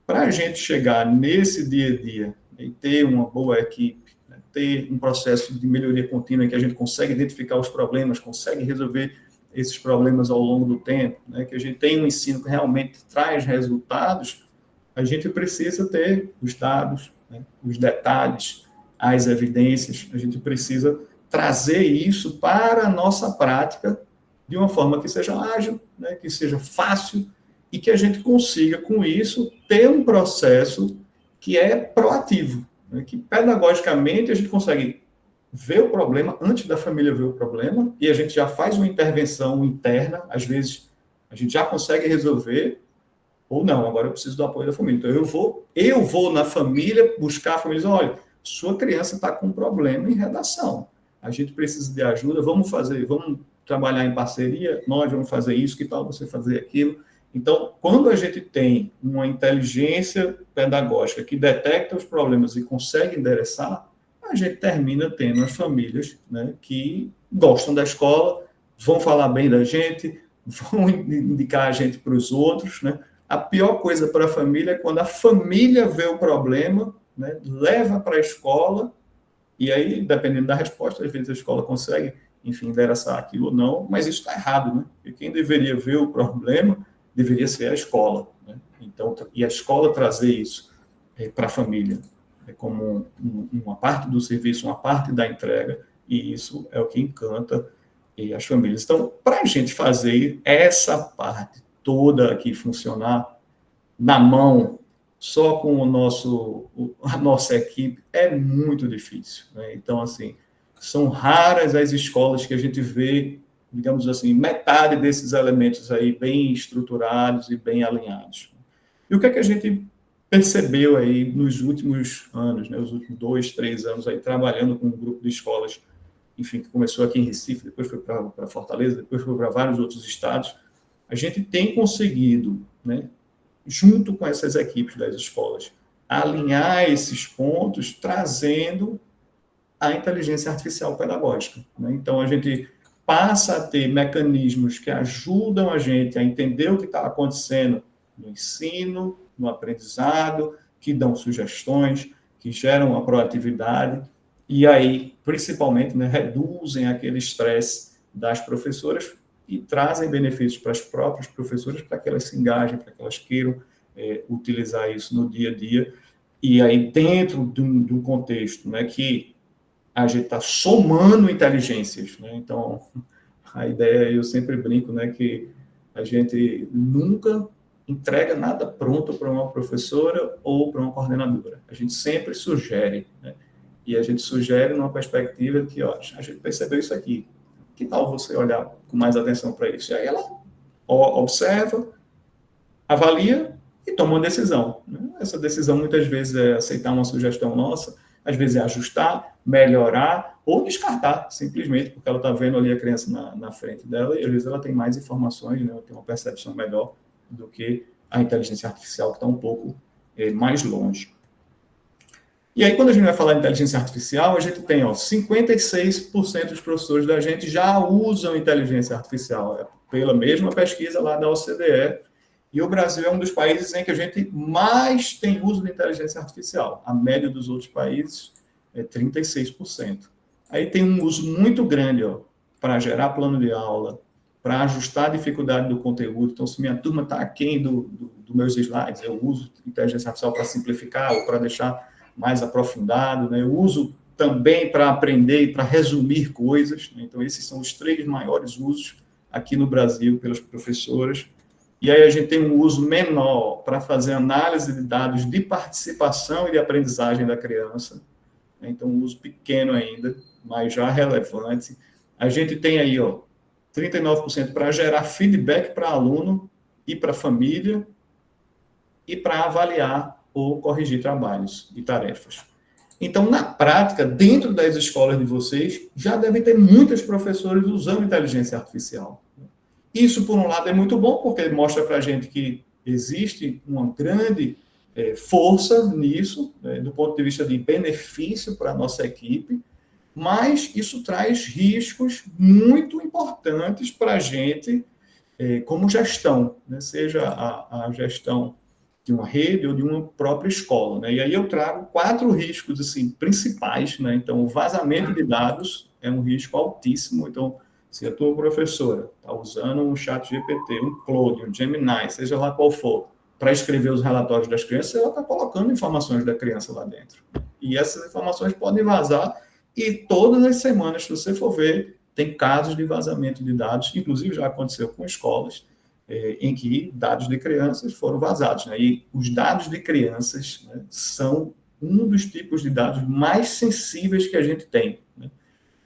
para a gente chegar nesse dia a dia e ter uma boa equipe, né, ter um processo de melhoria contínua em que a gente consegue identificar os problemas, consegue resolver esses problemas ao longo do tempo, né, que a gente tem um ensino que realmente traz resultados, a gente precisa ter os dados, né, os detalhes, as evidências, a gente precisa trazer isso para a nossa prática de uma forma que seja ágil, né, que seja fácil, e que a gente consiga, com isso, ter um processo que é proativo, né? Que pedagogicamente a gente consegue ver o problema antes da família ver o problema, e a gente já faz uma intervenção interna, às vezes a gente já consegue resolver, ou não, agora eu preciso do apoio da família. Então eu vou na família buscar a família e dizer, olha, sua criança está com um problema em redação, a gente precisa de ajuda, vamos trabalhar em parceria, nós vamos fazer isso, que tal você fazer aquilo? Então, quando a gente tem uma inteligência pedagógica que detecta os problemas e consegue endereçar, a gente termina tendo as famílias, né, que gostam da escola, vão falar bem da gente, vão indicar a gente para os outros, né? A pior coisa para a família é quando a família vê o problema, né, leva para a escola, e aí, dependendo da resposta, às vezes a escola consegue, enfim, endereçar aquilo ou não, mas isso está errado, né? Porque quem deveria ver o problema deveria ser a escola, né? Então, e a escola trazer isso para a família, como uma parte do serviço, uma parte da entrega, e isso é o que encanta as famílias. Então, para a gente fazer essa parte toda aqui funcionar na mão, só com a nossa equipe, é muito difícil, né? Então, assim, são raras as escolas que a gente vê, digamos assim, metade desses elementos aí bem estruturados e bem alinhados. E o que é que a gente percebeu aí nos últimos anos, né, os últimos 2, 3 anos aí, trabalhando com um grupo de escolas, enfim, que começou aqui em Recife, depois foi para Fortaleza, depois foi para vários outros estados, a gente tem conseguido, né, junto com essas equipes das escolas, alinhar esses pontos, trazendo a inteligência artificial pedagógica, né? Então, a gente passa a ter mecanismos que ajudam a gente a entender o que está acontecendo no ensino, no aprendizado, que dão sugestões, que geram a proatividade, e aí, principalmente, né, reduzem aquele estresse das professoras e trazem benefícios para as próprias professoras, para que elas se engajem, para que elas queiram utilizar isso no dia a dia. E aí, dentro de um contexto, né, que a gente está somando inteligências, né? Então, a ideia, eu sempre brinco, né, que a gente nunca entrega nada pronto para uma professora ou para uma coordenadora. A gente sempre sugere, né? E a gente sugere numa perspectiva que, ó, a gente percebeu isso aqui. Que tal você olhar com mais atenção para isso? E aí ela observa, avalia e toma uma decisão. Essa decisão, muitas vezes, é aceitar uma sugestão nossa, às vezes é ajustar, melhorar ou descartar, simplesmente, porque ela está vendo ali a criança na frente dela e, às vezes, ela tem mais informações, né? Ela tem uma percepção melhor do que a inteligência artificial, que está um pouco mais longe. E aí, quando a gente vai falar de inteligência artificial, a gente tem 56% dos professores da gente já usam inteligência artificial, pela mesma pesquisa lá da OCDE, e o Brasil é um dos países em que a gente mais tem uso de inteligência artificial. A média dos outros países é 36%. Aí tem um uso muito grande para gerar plano de aula, para ajustar a dificuldade do conteúdo. Então, se minha turma está aquém dos meus slides, eu uso inteligência artificial para simplificar ou para deixar mais aprofundado, né? Eu uso também para aprender e para resumir coisas, né? Então, esses são os 3 maiores usos aqui no Brasil pelas professoras. E aí a gente tem um uso menor para fazer análise de dados de participação e de aprendizagem da criança. Então, um uso pequeno ainda, mas já relevante. A gente tem aí, 39% para gerar feedback para aluno e para família e para avaliar ou corrigir trabalhos e tarefas. Então, na prática, dentro das escolas de vocês, já devem ter muitos professores usando inteligência artificial. Isso, por um lado, é muito bom, porque mostra para a gente que existe uma grande força nisso, do ponto de vista de benefício para a nossa equipe, mas isso traz riscos muito importantes para a gente como gestão, né? Seja a gestão de uma rede ou de uma própria escola, né? E aí eu trago 4 riscos assim, principais, né? Então, o vazamento de dados é um risco altíssimo. Então, se a tua professora está usando um chat GPT, um Claude, um Gemini, seja lá qual for, para escrever os relatórios das crianças, ela está colocando informações da criança lá dentro. E essas informações podem vazar, e todas as semanas, se você for ver, tem casos de vazamento de dados, inclusive já aconteceu com escolas, em que dados de crianças foram vazados, né? E os dados de crianças, né, são um dos tipos de dados mais sensíveis que a gente tem, né?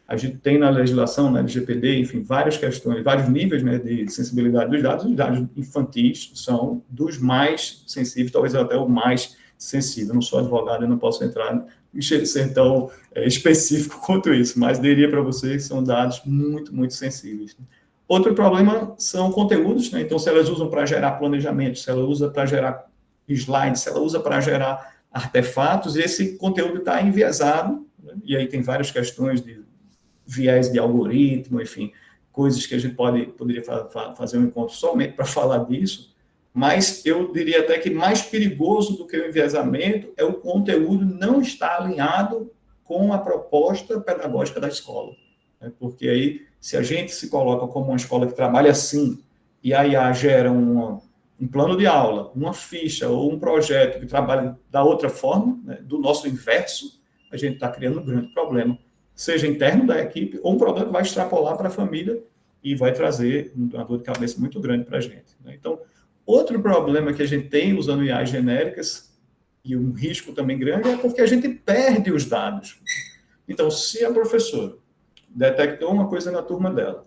A gente tem na legislação, na LGPD, enfim, várias questões, vários níveis, né, de sensibilidade dos dados. Os dados infantis são dos mais sensíveis, talvez até o mais sensível. Eu não sou advogado, eu não posso entrar e ser tão específico quanto isso, mas diria para vocês que são dados muito, muito sensíveis. Outro problema são conteúdos, né? Então, se elas usam para gerar planejamento, se ela usa para gerar slides, se ela usa para gerar artefatos, esse conteúdo está enviesado, né? E aí tem várias questões de viés de algoritmo, enfim, coisas que a gente poderia fazer um encontro somente para falar disso, mas eu diria até que mais perigoso do que o enviesamento é o conteúdo não estar alinhado com a proposta pedagógica da escola, né? Porque aí, se a gente se coloca como uma escola que trabalha assim, e a IA gera um plano de aula, uma ficha ou um projeto que trabalha da outra forma, né, do nosso inverso, a gente está criando um grande problema, seja interno da equipe, ou um problema que vai extrapolar para a família e vai trazer uma dor de cabeça muito grande para a gente, né? Então, outro problema que a gente tem usando IAs genéricas, e um risco também grande, é porque a gente perde os dados. Então, se a professora detectou uma coisa na turma dela,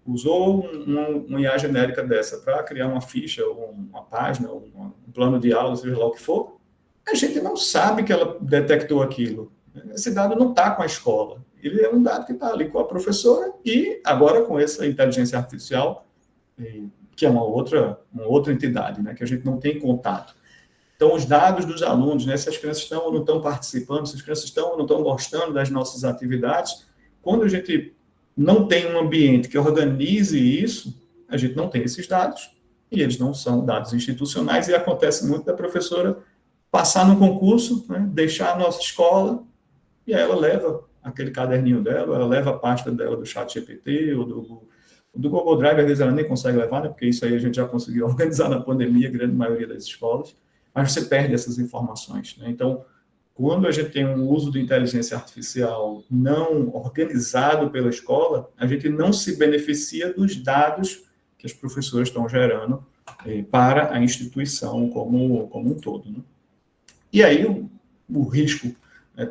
usou uma IA genérica dessa para criar uma ficha, ou uma página, ou um plano de aula, seja lá o que for, a gente não sabe que ela detectou aquilo. Esse dado não está com a escola. Ele é um dado que está ali com a professora e agora com essa inteligência artificial, que é uma outra entidade, né, que a gente não tem contato. Então, os dados dos alunos, né, se as crianças estão ou não estão participando, se as crianças estão ou não estão gostando das nossas atividades, quando a gente não tem um ambiente que organize isso, a gente não tem esses dados, e eles não são dados institucionais, e acontece muito da professora passar no concurso, né, deixar a nossa escola, e aí ela leva aquele caderninho dela, ela leva a pasta dela do ChatGPT ou do Google Drive, às vezes ela nem consegue levar, né, porque isso aí a gente já conseguiu organizar na pandemia, a grande maioria das escolas, mas você perde essas informações. Né? Então, quando a gente tem um uso de inteligência artificial não organizado pela escola, a gente não se beneficia dos dados que as professoras estão gerando para a instituição como um todo. Né? E aí, o risco,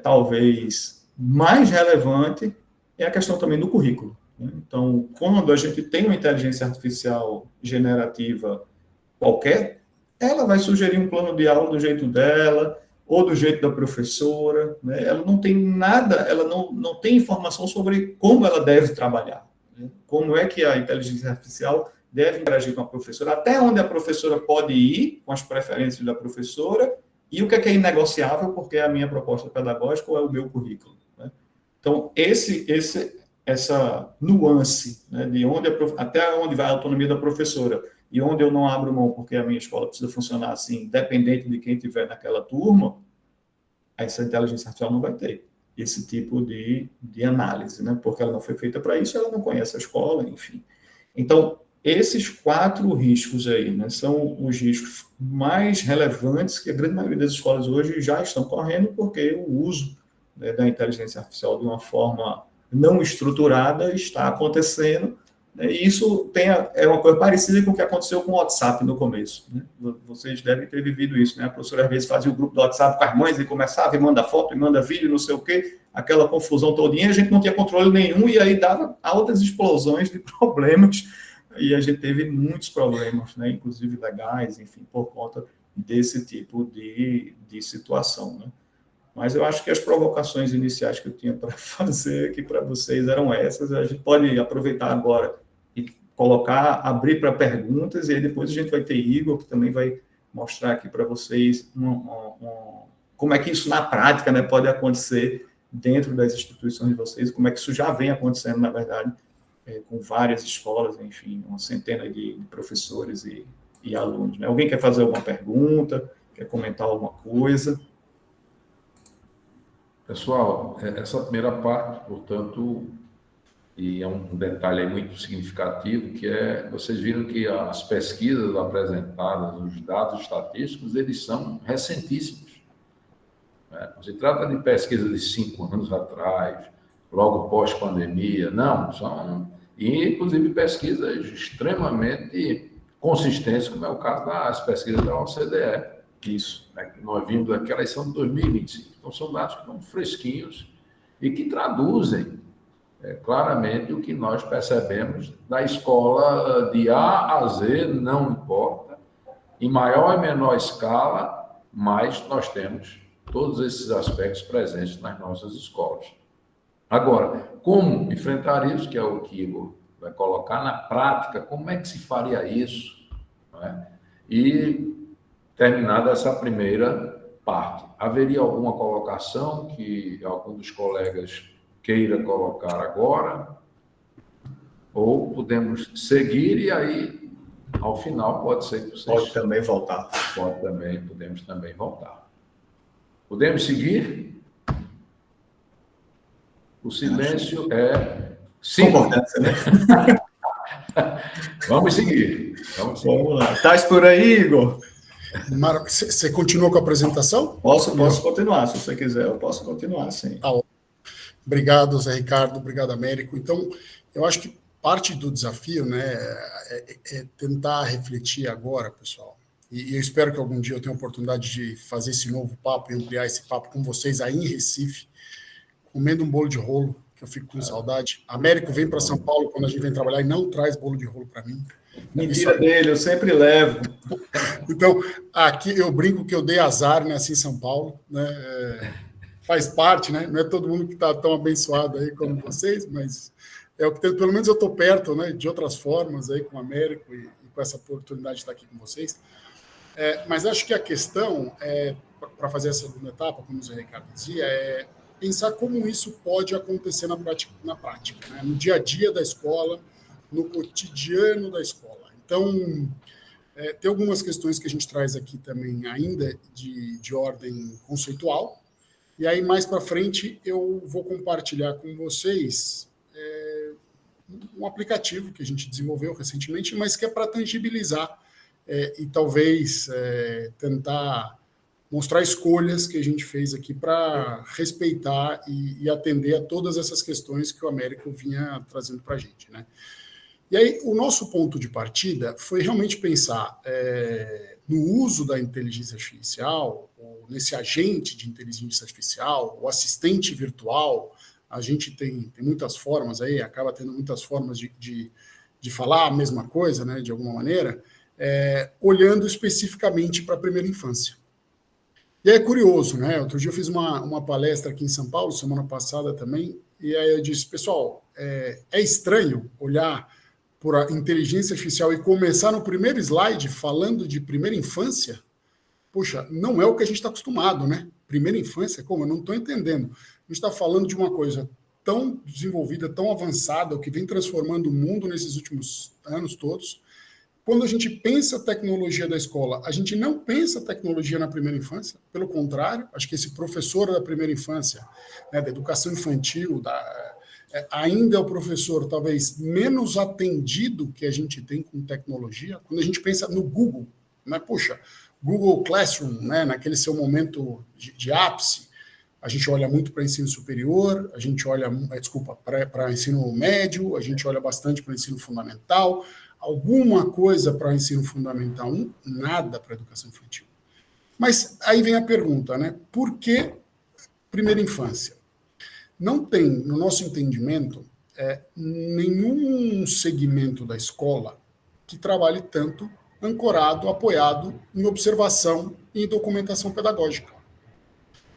talvez mais relevante, é a questão também do currículo. Né? Então, quando a gente tem uma inteligência artificial generativa qualquer, ela vai sugerir um plano de aula do jeito dela, ou do jeito da professora, né? Ela não tem nada, ela não tem informação sobre como ela deve trabalhar, né? Como é que a inteligência artificial deve interagir com a professora, até onde a professora pode ir com as preferências da professora, e o que é inegociável, porque é a minha proposta pedagógica ou é o meu currículo. Né? Então, essa nuance, né, de até onde vai a autonomia da professora, e onde eu não abro mão, porque a minha escola precisa funcionar assim, independente de quem tiver naquela turma, essa inteligência artificial não vai ter esse tipo de análise, né? Porque ela não foi feita para isso, ela não conhece a escola, enfim. Então, esses 4 riscos aí, né, são os riscos mais relevantes que a grande maioria das escolas hoje já estão correndo, porque o uso, né, da inteligência artificial de uma forma não estruturada está acontecendo. E isso é uma coisa parecida com o que aconteceu com o WhatsApp no começo. Né? Vocês devem ter vivido isso. Né? A professora, às vezes, fazia o grupo do WhatsApp com as mães e começava e manda foto, e manda vídeo, não sei o quê, aquela confusão todinha, a gente não tinha controle nenhum, e aí dava altas explosões de problemas, e a gente teve muitos problemas, né? Inclusive legais, enfim, por conta desse tipo de situação. Né? Mas eu acho que as provocações iniciais que eu tinha para fazer aqui para vocês eram essas. A gente pode aproveitar agora e abrir para perguntas, e aí depois a gente vai ter Igor, que também vai mostrar aqui para vocês como é que isso na prática, né, pode acontecer dentro das instituições de vocês, como é que isso já vem acontecendo, na verdade, com várias escolas, enfim, uma centena de professores e alunos. Né? Alguém quer fazer alguma pergunta, quer comentar alguma coisa? Pessoal, essa primeira parte, portanto, e é um detalhe aí muito significativo, que vocês viram que as pesquisas apresentadas, os dados estatísticos, eles são recentíssimos. Né? Não se trata de pesquisa de 5 anos atrás, logo pós-pandemia, não, e inclusive pesquisas extremamente consistentes, como é o caso das pesquisas da OCDE. Isso, né, que nós vimos aqui, elas são de 2025. Então, são dados que estão fresquinhos e que traduzem claramente o que nós percebemos da escola de A a Z, não importa, em maior e menor escala, mas nós temos todos esses aspectos presentes nas nossas escolas. Agora, como enfrentar isso, que é o que Igor vai colocar na prática, como é que se faria isso? Não é? E terminada essa primeira parte, haveria alguma colocação que algum dos colegas queira colocar agora? Ou podemos seguir e aí, ao final, pode ser que vocês... Pode também voltar. Podemos também voltar. Podemos seguir? O silêncio é... Sim. Concordância, né? Vamos seguir. Vamos lá. Estás por aí, Igor? Você continua com a apresentação? Posso continuar, se você quiser, eu posso continuar, sim. Tá. Obrigado, Zé Ricardo, obrigado, Américo. Então, eu acho que parte do desafio, né, é tentar refletir agora, pessoal, e eu espero que algum dia eu tenha a oportunidade de fazer esse novo papo e ampliar esse papo com vocês aí em Recife, comendo um bolo de rolo, que eu fico com saudade. Américo vem para São Paulo quando a gente vem trabalhar e não traz bolo de rolo para mim. Mentira dele, eu sempre levo. Então, aqui eu brinco que eu dei azar, né, assim, em São Paulo, né, faz parte, né, não é todo mundo que está tão abençoado aí como vocês, mas é o que tem, pelo menos eu estou perto, né, de outras formas aí com o Américo e com essa oportunidade de estar aqui com vocês. Mas acho que a questão, para fazer a segunda etapa, como o Zé Ricardo dizia, pensar como isso pode acontecer na prática, né? No dia a dia da escola, no cotidiano da escola. Então, tem algumas questões que a gente traz aqui também ainda de ordem conceitual, e aí mais para frente eu vou compartilhar com vocês um aplicativo que a gente desenvolveu recentemente, mas que é para tangibilizar e talvez tentar mostrar escolhas que a gente fez aqui para respeitar e atender a todas essas questões que o Américo vinha trazendo para a gente, né? E aí, o nosso ponto de partida foi realmente pensar no uso da inteligência artificial, ou nesse agente de inteligência artificial, o assistente virtual. A gente tem muitas formas aí, acaba tendo muitas formas de falar a mesma coisa, né, de alguma maneira, olhando especificamente para a primeira infância. E aí é curioso, né? Outro dia eu fiz uma palestra aqui em São Paulo, semana passada também, e aí eu disse, pessoal, é estranho olhar por a inteligência artificial e começar no primeiro slide falando de primeira infância? Poxa, não é o que a gente está acostumado, né? Primeira infância, como? Eu não estou entendendo. A gente está falando de uma coisa tão desenvolvida, tão avançada, o que vem transformando o mundo nesses últimos anos todos. Quando a gente pensa a tecnologia da escola, a gente não pensa a tecnologia na primeira infância, pelo contrário, acho que esse professor da primeira infância, né, da educação infantil, ainda é o professor talvez menos atendido que a gente tem com tecnologia. Quando a gente pensa no Google, né, poxa, Google Classroom, né, naquele seu momento de ápice, a gente olha muito para ensino superior, a gente olha, para ensino médio, a gente olha bastante para ensino fundamental, alguma coisa para ensino fundamental 1, nada para educação infantil. Mas aí vem a pergunta, né? Por que primeira infância? Não tem, no nosso entendimento, nenhum segmento da escola que trabalhe tanto ancorado, apoiado em observação e em documentação pedagógica.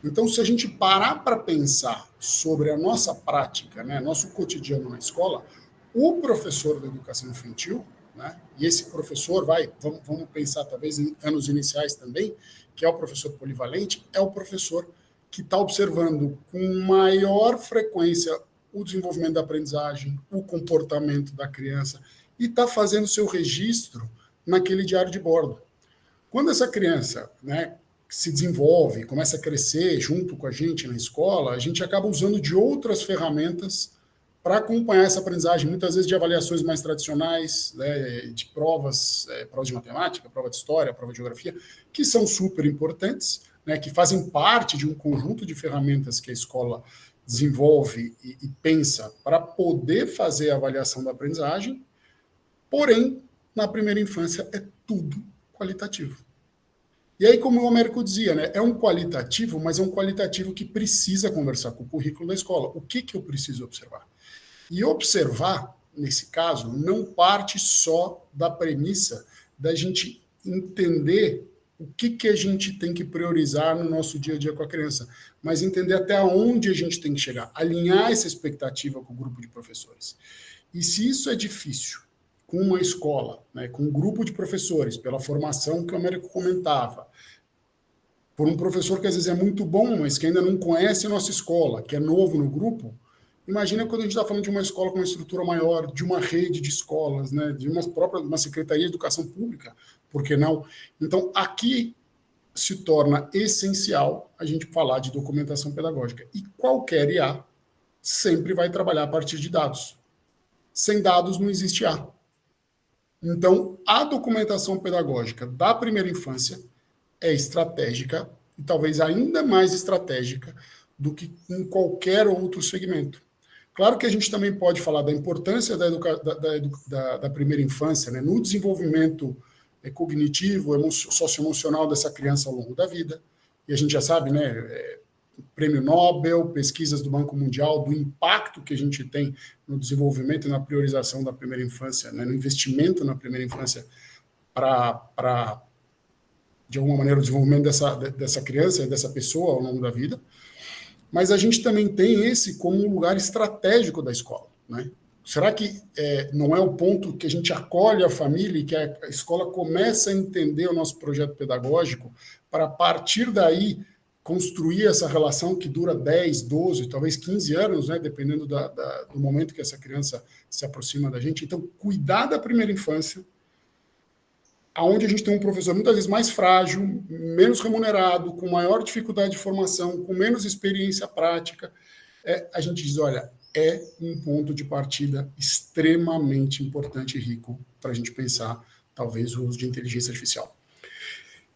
Então, se a gente parar para pensar sobre a nossa prática, né, nosso cotidiano na escola, o professor da educação infantil, né, e esse professor vamos pensar talvez em anos iniciais também, que é o professor polivalente, é o professor que está observando com maior frequência o desenvolvimento da aprendizagem, o comportamento da criança, e está fazendo seu registro naquele diário de bordo. Quando essa criança, né, se desenvolve, começa a crescer junto com a gente na escola, a gente acaba usando de outras ferramentas para acompanhar essa aprendizagem, muitas vezes de avaliações mais tradicionais, né, de provas de matemática, prova de história, prova de geografia, que são super importantes, né, que fazem parte de um conjunto de ferramentas que a escola desenvolve e pensa para poder fazer a avaliação da aprendizagem, porém, na primeira infância é tudo qualitativo. E aí, como o Américo dizia, né, é um qualitativo, mas é um qualitativo que precisa conversar com o currículo da escola. O que eu preciso observar? E observar, nesse caso, não parte só da premissa da gente entender o que a gente tem que priorizar no nosso dia a dia com a criança, mas entender até onde a gente tem que chegar, alinhar essa expectativa com o grupo de professores. E se isso é difícil, com uma escola, né, com um grupo de professores, pela formação que o Américo comentava, por um professor que às vezes é muito bom, mas que ainda não conhece a nossa escola, que é novo no grupo, imagina quando a gente está falando de uma escola com uma estrutura maior, de uma rede de escolas, né, de uma secretaria de educação pública, por que não? Então, aqui se torna essencial a gente falar de documentação pedagógica. E qualquer IA sempre vai trabalhar a partir de dados. Sem dados não existe IA. Então, a documentação pedagógica da primeira infância é estratégica e talvez ainda mais estratégica do que em qualquer outro segmento. Claro que a gente também pode falar da importância da primeira infância, né, no desenvolvimento cognitivo, socioemocional dessa criança ao longo da vida. E a gente já sabe, né, Prêmio Nobel, pesquisas do Banco Mundial, do impacto que a gente tem no desenvolvimento e na priorização da primeira infância, né, no investimento na primeira infância para, de alguma maneira, o desenvolvimento dessa criança e dessa pessoa ao longo da vida. Mas a gente também tem esse como um lugar estratégico da escola, né? Será que não é o ponto que a gente acolhe a família e que a escola começa a entender o nosso projeto pedagógico para, a partir daí, construir essa relação que dura 10, 12, talvez 15 anos, né, dependendo do momento que essa criança se aproxima da gente. Então, cuidar da primeira infância, onde a gente tem um professor muitas vezes mais frágil, menos remunerado, com maior dificuldade de formação, com menos experiência prática, a gente diz, olha, é um ponto de partida extremamente importante e rico para a gente pensar, talvez, o uso de inteligência artificial.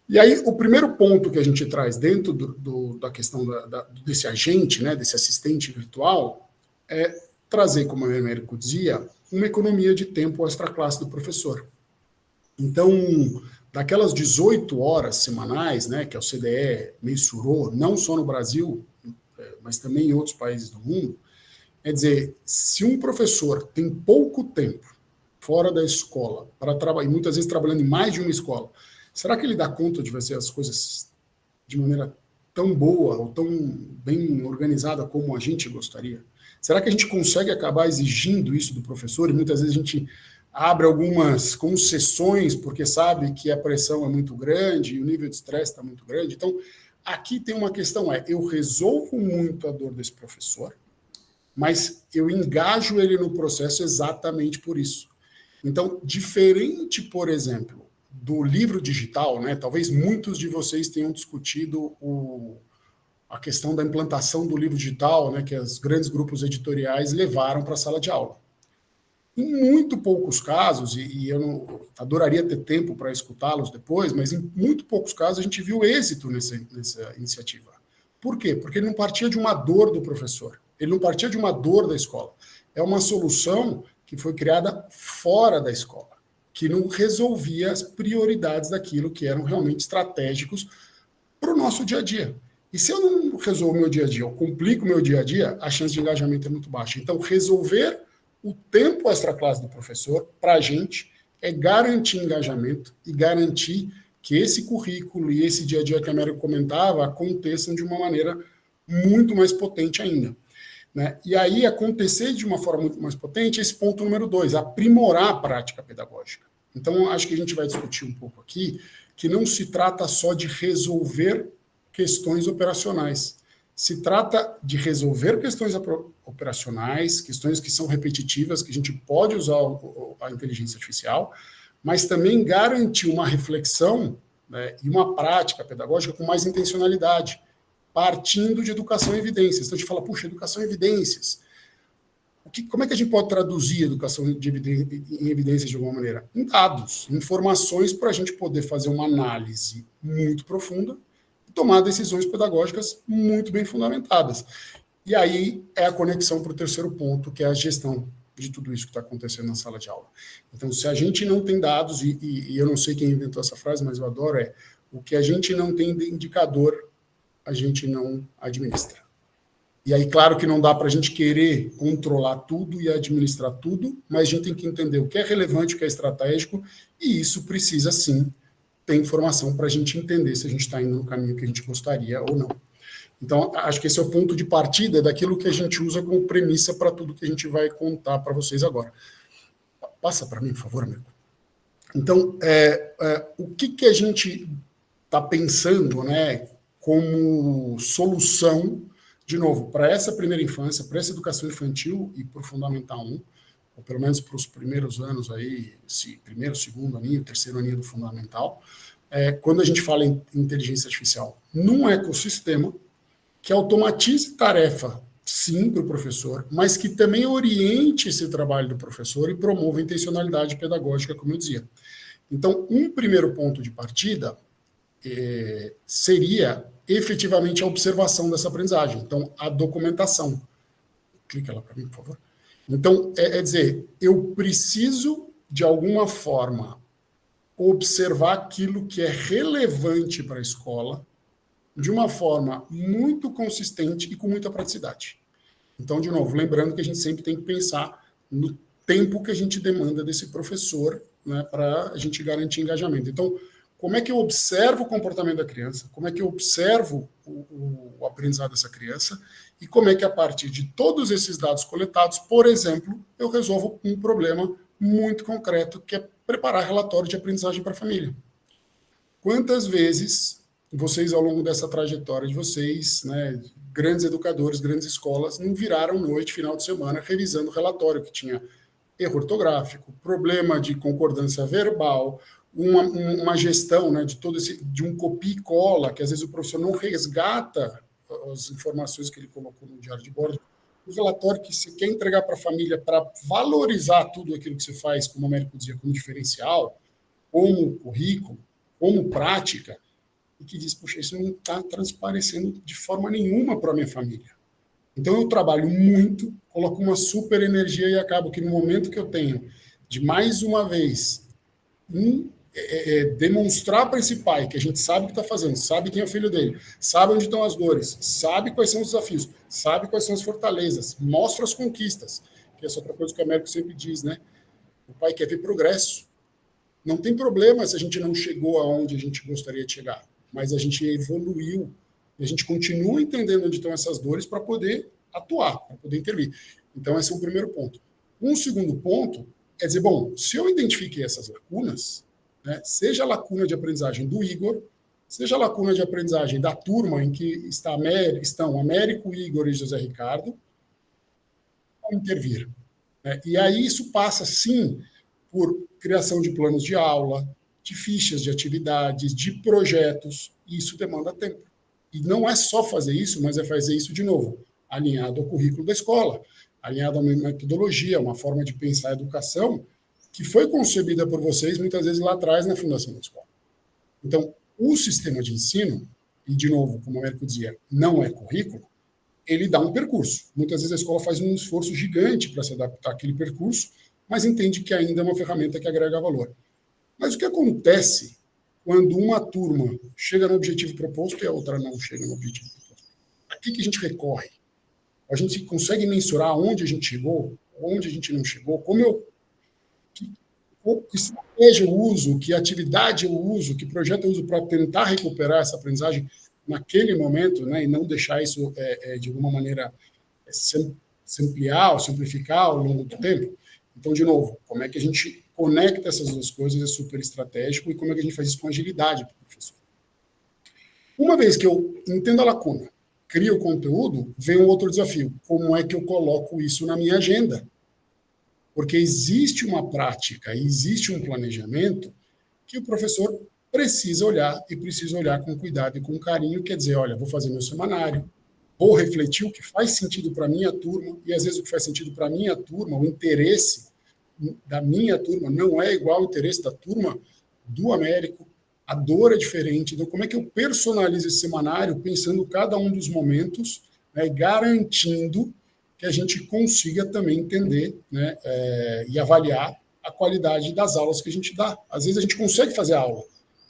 E aí, o primeiro ponto que a gente traz dentro da questão desse agente, né, desse assistente virtual, é trazer, como o Américo dizia, uma economia de tempo extra-classe do professor. Então, daquelas 18 horas semanais, né, que a OCDE mensurou, não só no Brasil, mas também em outros países do mundo, quer dizer, se um professor tem pouco tempo fora da escola, para trabalhar, e muitas vezes trabalhando em mais de uma escola, será que ele dá conta de fazer as coisas de maneira tão boa ou tão bem organizada como a gente gostaria? Será que a gente consegue acabar exigindo isso do professor? E muitas vezes a gente abre algumas concessões porque sabe que a pressão é muito grande e o nível de estresse está muito grande. Então, aqui tem uma questão, eu resolvo muito a dor desse professor, mas eu engajo ele no processo exatamente por isso. Então, diferente, por exemplo, do livro digital, né? Talvez muitos de vocês tenham discutido a questão da implantação do livro digital, né? Que os grandes grupos editoriais levaram para a sala de aula. Em muito poucos casos, e eu não adoraria ter tempo para escutá-los depois, mas em muito poucos casos a gente viu êxito nessa iniciativa. Por quê? Porque ele não partia de uma dor do professor, ele não partia de uma dor da escola. É uma solução que foi criada fora da escola, que não resolvia as prioridades daquilo que eram realmente estratégicos para o nosso dia a dia. E se eu não resolvo o meu dia a dia, eu complico o meu dia a dia, a chance de engajamento é muito baixa. Então, resolver o tempo extra-classe do professor, para a gente, é garantir engajamento e garantir que esse currículo e esse dia a dia que a América comentava aconteçam de uma maneira muito mais potente ainda. Né? E aí, acontecer de uma forma muito mais potente, esse ponto número 2, aprimorar a prática pedagógica. Então, acho que a gente vai discutir um pouco aqui que não se trata só de resolver questões operacionais. Se trata de resolver questões operacionais, questões que são repetitivas, que a gente pode usar a inteligência artificial, mas também garantir uma reflexão, né, e uma prática pedagógica com mais intencionalidade, partindo de educação em evidências. Então, a gente fala, puxa, educação em evidências. Como é que a gente pode traduzir educação em evidências de alguma maneira? Em dados, informações para a gente poder fazer uma análise muito profunda e tomar decisões pedagógicas muito bem fundamentadas. E aí é a conexão para o terceiro ponto, que é a gestão de tudo isso que está acontecendo na sala de aula. Então, se a gente não tem dados, e eu não sei quem inventou essa frase, mas eu adoro, o que a gente não tem de indicador, a gente não administra. E aí, claro que não dá para a gente querer controlar tudo e administrar tudo, mas a gente tem que entender o que é relevante, o que é estratégico, e isso precisa, sim, ter informação para a gente entender se a gente está indo no caminho que a gente gostaria ou não. Então, acho que esse é o ponto de partida daquilo que a gente usa como premissa para tudo que a gente vai contar para vocês agora. Passa para mim, por favor, amigo. Então, o que a gente está pensando, né, como solução, de novo, para essa primeira infância, para essa educação infantil e para o Fundamental 1, ou pelo menos para os primeiros anos aí, primeiro, segundo aninho, terceiro aninho do Fundamental, quando a gente fala em inteligência artificial, num ecossistema que automatize tarefa, sim, para o professor, mas que também oriente esse trabalho do professor e promova a intencionalidade pedagógica, como eu dizia. Então, um primeiro ponto de partida seria efetivamente a observação dessa aprendizagem. Então, a documentação. Clica lá para mim, por favor. Então, dizer, eu preciso, de alguma forma, observar aquilo que é relevante para a escola de uma forma muito consistente e com muita praticidade. Então, de novo, lembrando que a gente sempre tem que pensar no tempo que a gente demanda desse professor, né, para a gente garantir engajamento. Então, como é que eu observo o comportamento da criança, como é que eu observo o aprendizado dessa criança e como é que, a partir de todos esses dados coletados, por exemplo, eu resolvo um problema muito concreto, que é preparar relatório de aprendizagem para a família. Quantas vezes vocês, ao longo dessa trajetória de vocês, né, grandes educadores, grandes escolas, não viraram noite, final de semana, revisando o relatório que tinha erro ortográfico, problema de concordância verbal, uma gestão, né, de todo de um copia e cola, que às vezes o professor não resgata as informações que ele colocou no diário de bordo. O relatório que você quer entregar para a família para valorizar tudo aquilo que você faz, como o Américo dizia, como diferencial, como currículo, como prática, e que diz, puxa, isso não está transparecendo de forma nenhuma para a minha família. Então, eu trabalho muito, coloco uma super energia e acabo que no momento que eu tenho de, mais uma vez, demonstrar para esse pai que a gente sabe o que está fazendo, sabe quem é o filho dele, sabe onde estão as dores, sabe quais são os desafios, sabe quais são as fortalezas, mostra as conquistas, que é essa outra coisa que o Américo sempre diz, né? O pai quer ver progresso. Não tem problema se a gente não chegou aonde a gente gostaria de chegar, mas a gente evoluiu e a gente continua entendendo onde estão essas dores para poder atuar, para poder intervir. Então, esse é o primeiro ponto. Um segundo ponto é dizer, bom, se eu identifiquei essas lacunas, né, seja a lacuna de aprendizagem do Igor, seja a lacuna de aprendizagem da turma em que estão Américo, Igor e José Ricardo, vão intervir. Né? E aí isso passa, sim, por criação de planos de aula, de fichas de atividades, de projetos, e isso demanda tempo. E não é só fazer isso, mas é fazer isso de novo, alinhado ao currículo da escola, alinhado a uma metodologia, uma forma de pensar a educação, que foi concebida por vocês muitas vezes lá atrás na fundação da escola. Então, o sistema de ensino, e de novo, como o Américo dizia, não é currículo, ele dá um percurso. Muitas vezes a escola faz um esforço gigante para se adaptar àquele percurso, mas entende que ainda é uma ferramenta que agrega valor. Mas o que acontece quando uma turma chega no objetivo proposto e a outra não chega no objetivo proposto? A que a gente recorre? A gente consegue mensurar onde a gente chegou, onde a gente não chegou, que estratégia eu uso, que atividade eu uso, que projeto eu uso para tentar recuperar essa aprendizagem naquele momento, né, e não deixar isso, de alguma maneira, se ampliar ou simplificar ao longo do tempo. Então, de novo, como é que a gente conecta essas duas coisas é super estratégico e como é que a gente faz isso com agilidade para o professor. Uma vez que eu entendo a lacuna, crio o conteúdo, vem um outro desafio. Como é que eu coloco isso na minha agenda? Porque existe uma prática, existe um planejamento que o professor precisa olhar e precisa olhar com cuidado e com carinho, quer dizer, olha, vou fazer meu semanário, vou refletir o que faz sentido para a minha turma, e às vezes o que faz sentido para a minha turma, o interesse da minha turma não é igual ao interesse da turma do Américo, a dor é diferente, então como é que eu personalizo esse semanário pensando cada um dos momentos, né, garantindo que a gente consiga também entender, né, e avaliar a qualidade das aulas que a gente dá. Às vezes a gente consegue fazer a aula,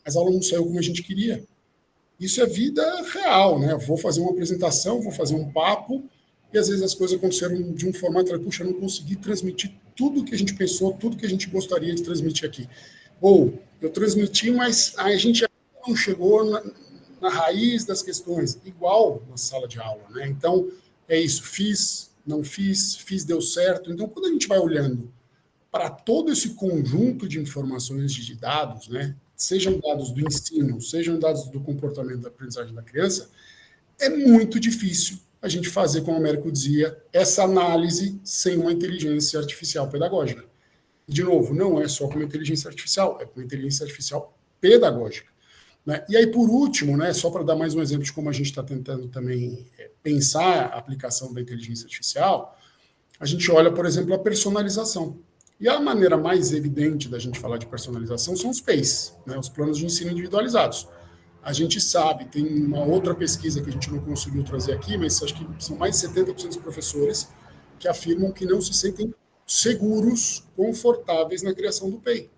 mas a aula não saiu como a gente queria. Isso é vida real, né? Vou fazer uma apresentação, vou fazer um papo, e às vezes as coisas aconteceram de um formato, puxa, eu não consegui transmitir tudo que a gente pensou, tudo que a gente gostaria de transmitir aqui. Ou eu transmiti, mas a gente não chegou na raiz das questões, igual na sala de aula, né? Então, é isso, fiz, não fiz, deu certo. Então, quando a gente vai olhando para todo esse conjunto de informações de dados, né, sejam dados do ensino, sejam dados do comportamento da aprendizagem da criança, é muito difícil a gente fazer, como o Américo dizia, essa análise sem uma inteligência artificial pedagógica. De novo, não é só com uma inteligência artificial, é com uma inteligência artificial pedagógica. Né? E aí, por último, né, só para dar mais um exemplo de como a gente está tentando também pensar a aplicação da inteligência artificial, a gente olha, por exemplo, a personalização. E a maneira mais evidente da gente falar de personalização são os PACE, né, os planos de ensino individualizados. A gente sabe, tem uma outra pesquisa que a gente não conseguiu trazer aqui, mas acho que são mais de 70% dos professores que afirmam que não se sentem seguros, confortáveis na criação do PEI.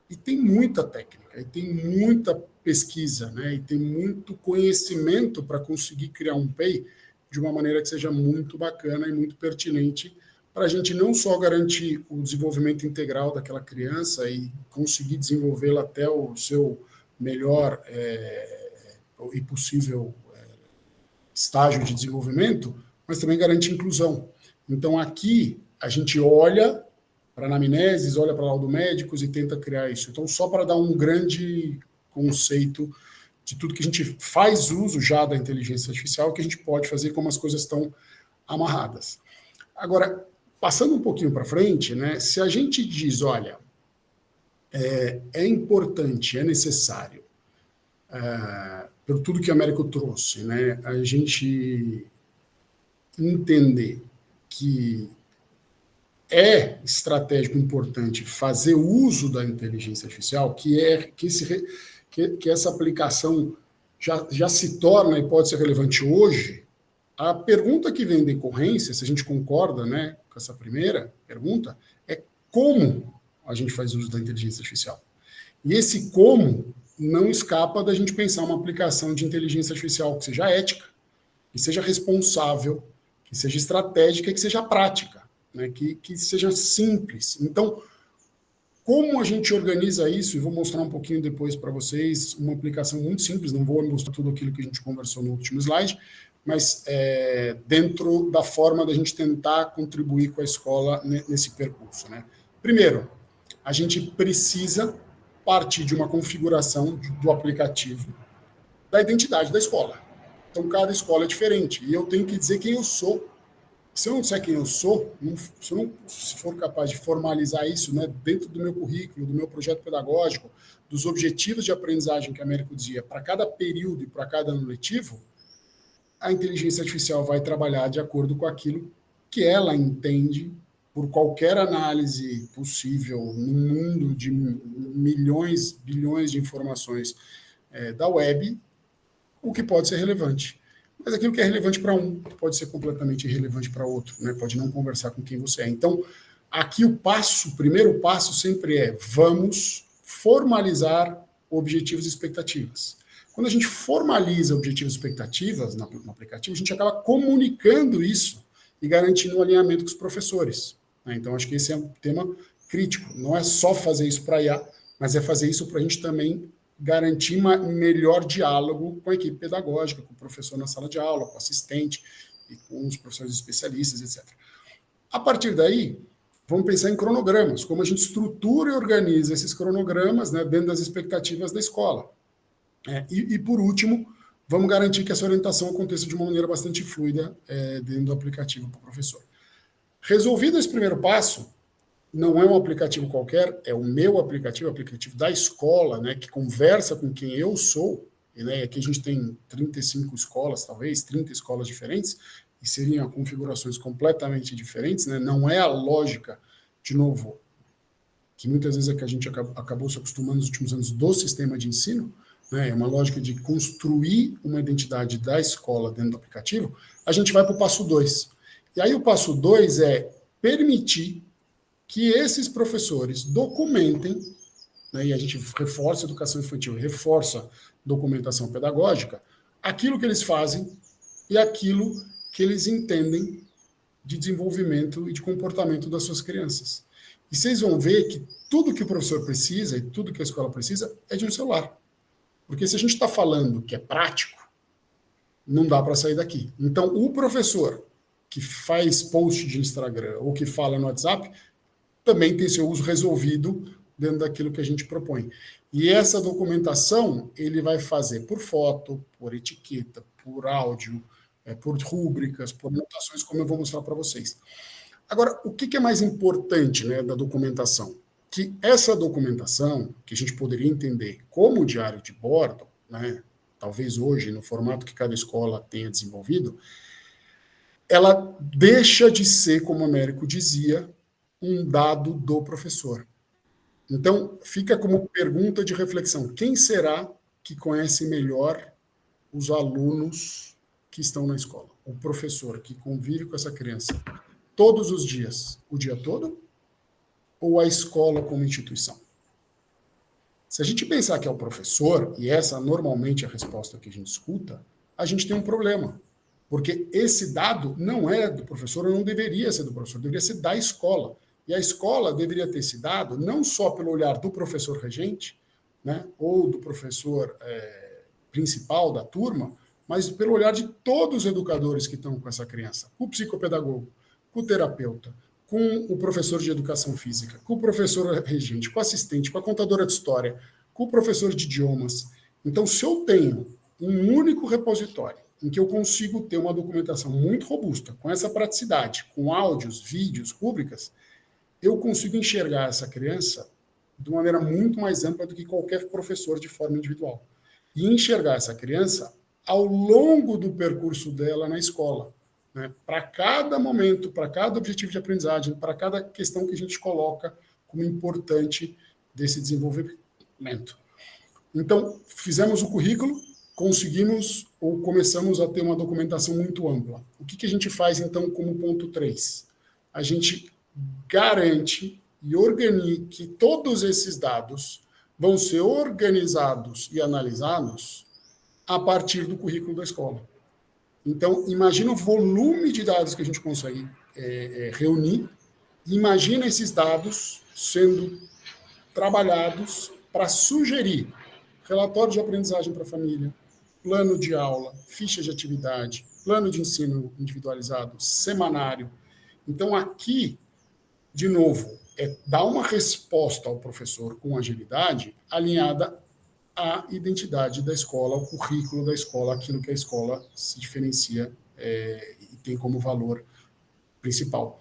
E tem muita técnica, e tem muita pesquisa, né, e tem muito conhecimento para conseguir criar um PEI de uma maneira que seja muito bacana e muito pertinente para a gente não só garantir o desenvolvimento integral daquela criança e conseguir desenvolvê-la até o seu melhor e possível estágio de desenvolvimento, mas também garantir inclusão. Então, aqui, a gente olha para anamneses, olha para laudo médicos e tenta criar isso. Então, só para dar um grande conceito de tudo que a gente faz uso já da inteligência artificial, que a gente pode fazer, como as coisas estão amarradas. Agora, passando um pouquinho para frente, né, se a gente diz, olha, é importante, é necessário, por tudo que o Américo trouxe, né, a gente entender que é estratégico importante fazer uso da inteligência artificial, que essa aplicação já se torna e pode ser relevante hoje. A pergunta que vem em decorrência, se a gente concorda, né, com essa primeira pergunta, é como a gente faz uso da inteligência artificial. E esse como não escapa da gente pensar uma aplicação de inteligência artificial que seja ética, que seja responsável, que seja estratégica e que seja prática, né, que seja simples. Então, como a gente organiza isso, e vou mostrar um pouquinho depois para vocês, uma aplicação muito simples, não vou mostrar tudo aquilo que a gente conversou no último slide, mas dentro da forma da gente tentar contribuir com a escola nesse percurso, né? Primeiro, a gente precisa partir de uma configuração do aplicativo da identidade da escola. Então, cada escola é diferente, e eu tenho que dizer quem eu sou. Se eu não disser quem eu sou, se eu não for capaz de formalizar isso, né, dentro do meu currículo, do meu projeto pedagógico, dos objetivos de aprendizagem que a Américo dizia, para cada período e para cada ano letivo, a inteligência artificial vai trabalhar de acordo com aquilo que ela entende, por qualquer análise possível no mundo de milhões, bilhões de informações da web, o que pode ser relevante. Mas aquilo que é relevante para um pode ser completamente irrelevante para outro, né? Pode não conversar com quem você é. Então, aqui o primeiro passo sempre é: vamos formalizar objetivos e expectativas. Quando a gente formaliza objetivos e expectativas no aplicativo, a gente acaba comunicando isso e garantindo um alinhamento com os professores, né? Então, acho que esse é um tema crítico. Não é só fazer isso para IA, mas é fazer isso para a gente também garantir um melhor diálogo com a equipe pedagógica, com o professor na sala de aula, com o assistente e com os professores especialistas, etc. A partir daí, vamos pensar em cronogramas, como a gente estrutura e organiza esses cronogramas, né, dentro das expectativas da escola. E, por último, vamos garantir que essa orientação aconteça de uma maneira bastante fluida dentro do aplicativo para o professor. Resolvido esse primeiro passo, não é um aplicativo qualquer, é o meu aplicativo, o aplicativo da escola, né, que conversa com quem eu sou, e, né, aqui a gente tem 35 escolas, talvez, 30 escolas diferentes, e seriam configurações completamente diferentes, né, não é a lógica, de novo, que muitas vezes é que a gente acabou se acostumando nos últimos anos do sistema de ensino, né, é uma lógica de construir uma identidade da escola dentro do aplicativo. A gente vai para o passo 2. E aí o passo 2 é permitir que esses professores documentem, né, e a gente reforça a educação infantil, reforça documentação pedagógica, aquilo que eles fazem e aquilo que eles entendem de desenvolvimento e de comportamento das suas crianças. E vocês vão ver que tudo que o professor precisa e tudo que a escola precisa é de um celular. Porque se a gente está falando que é prático, não dá para sair daqui. Então, o professor que faz post de Instagram ou que fala no WhatsApp também tem seu uso resolvido dentro daquilo que a gente propõe. E essa documentação ele vai fazer por foto, por etiqueta, por áudio, por rúbricas, por anotações, como eu vou mostrar para vocês. Agora, o que é mais importante, né, da documentação? Que essa documentação, que a gente poderia entender como diário de bordo, né, talvez hoje, no formato que cada escola tenha desenvolvido, ela deixa de ser, como o Américo dizia, um dado do professor. Então, fica como pergunta de reflexão: quem será que conhece melhor os alunos que estão na escola? O professor que convive com essa criança todos os dias, o dia todo? Ou a escola como instituição? Se a gente pensar que é o professor, e essa normalmente é a resposta que a gente escuta, a gente tem um problema. Porque esse dado não é do professor, ou não deveria ser do professor, deveria ser da escola. E a escola deveria ter esse dado não só pelo olhar do professor regente, né, ou do professor principal da turma, mas pelo olhar de todos os educadores que estão com essa criança, com o psicopedagogo, com o terapeuta, com o professor de educação física, com o professor regente, com o assistente, com a contadora de história, com o professor de idiomas. Então, se eu tenho um único repositório em que eu consigo ter uma documentação muito robusta, com essa praticidade, com áudios, vídeos, rúbricas, eu consigo enxergar essa criança de uma maneira muito mais ampla do que qualquer professor de forma individual. E enxergar essa criança ao longo do percurso dela na escola, né? Para cada momento, para cada objetivo de aprendizagem, para cada questão que a gente coloca como importante desse desenvolvimento. Então, fizemos o currículo, conseguimos ou começamos a ter uma documentação muito ampla. O que a gente faz, então, como ponto 3? A gente garante e organiza que todos esses dados vão ser organizados e analisados a partir do currículo da escola. Então, imagina o volume de dados que a gente consegue reunir, imagina esses dados sendo trabalhados para sugerir relatório de aprendizagem para a família, plano de aula, ficha de atividade, plano de ensino individualizado, semanário. Então, aqui, de novo, dar uma resposta ao professor com agilidade alinhada à identidade da escola, ao currículo da escola, aquilo que a escola se diferencia e tem como valor principal.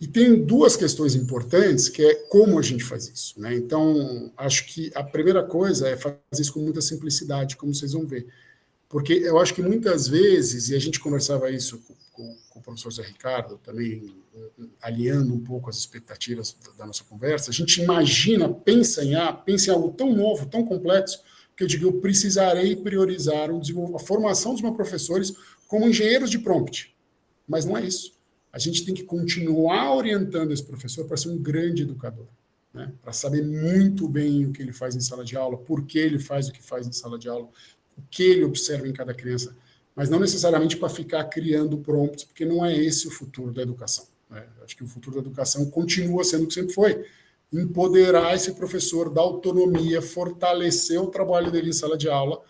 E tem duas questões importantes, que é como a gente faz isso, né? Então, acho que a primeira coisa é fazer isso com muita simplicidade, como vocês vão ver. Porque eu acho que muitas vezes, e a gente conversava isso com o professor Zé Ricardo, também alinhando um pouco as expectativas da nossa conversa, a gente imagina, pensa em algo tão novo, tão complexo, que eu digo, eu precisarei priorizar a formação dos meus professores como engenheiros de prompt. Mas não é isso. A gente tem que continuar orientando esse professor para ser um grande educador, né? Para saber muito bem o que ele faz em sala de aula, por que ele faz o que faz em sala de aula, o que ele observa em cada criança, mas não necessariamente para ficar criando prompts, porque não é esse o futuro da educação, né? Acho que o futuro da educação continua sendo o que sempre foi, empoderar esse professor, dar autonomia, fortalecer o trabalho dele em sala de aula,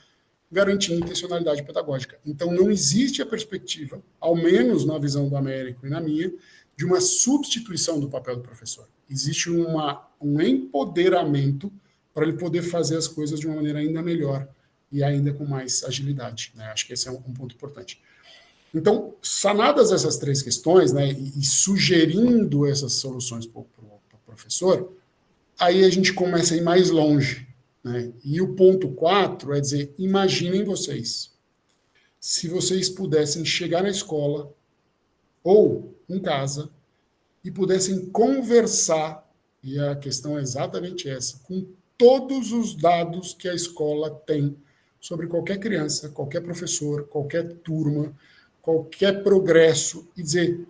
garantindo intencionalidade pedagógica. Então, não existe a perspectiva, ao menos na visão do Américo e na minha, de uma substituição do papel do professor. Existe um empoderamento para ele poder fazer as coisas de uma maneira ainda melhor e ainda com mais agilidade, né? Acho que esse é um ponto importante. Então, sanadas essas três questões, né, e sugerindo essas soluções para o professor, aí a gente começa a ir mais longe, né? E o ponto 4 é dizer, imaginem vocês, se vocês pudessem chegar na escola ou em casa e pudessem conversar, e a questão é exatamente essa, com todos os dados que a escola tem sobre qualquer criança, qualquer professor, qualquer turma, qualquer progresso, e dizer,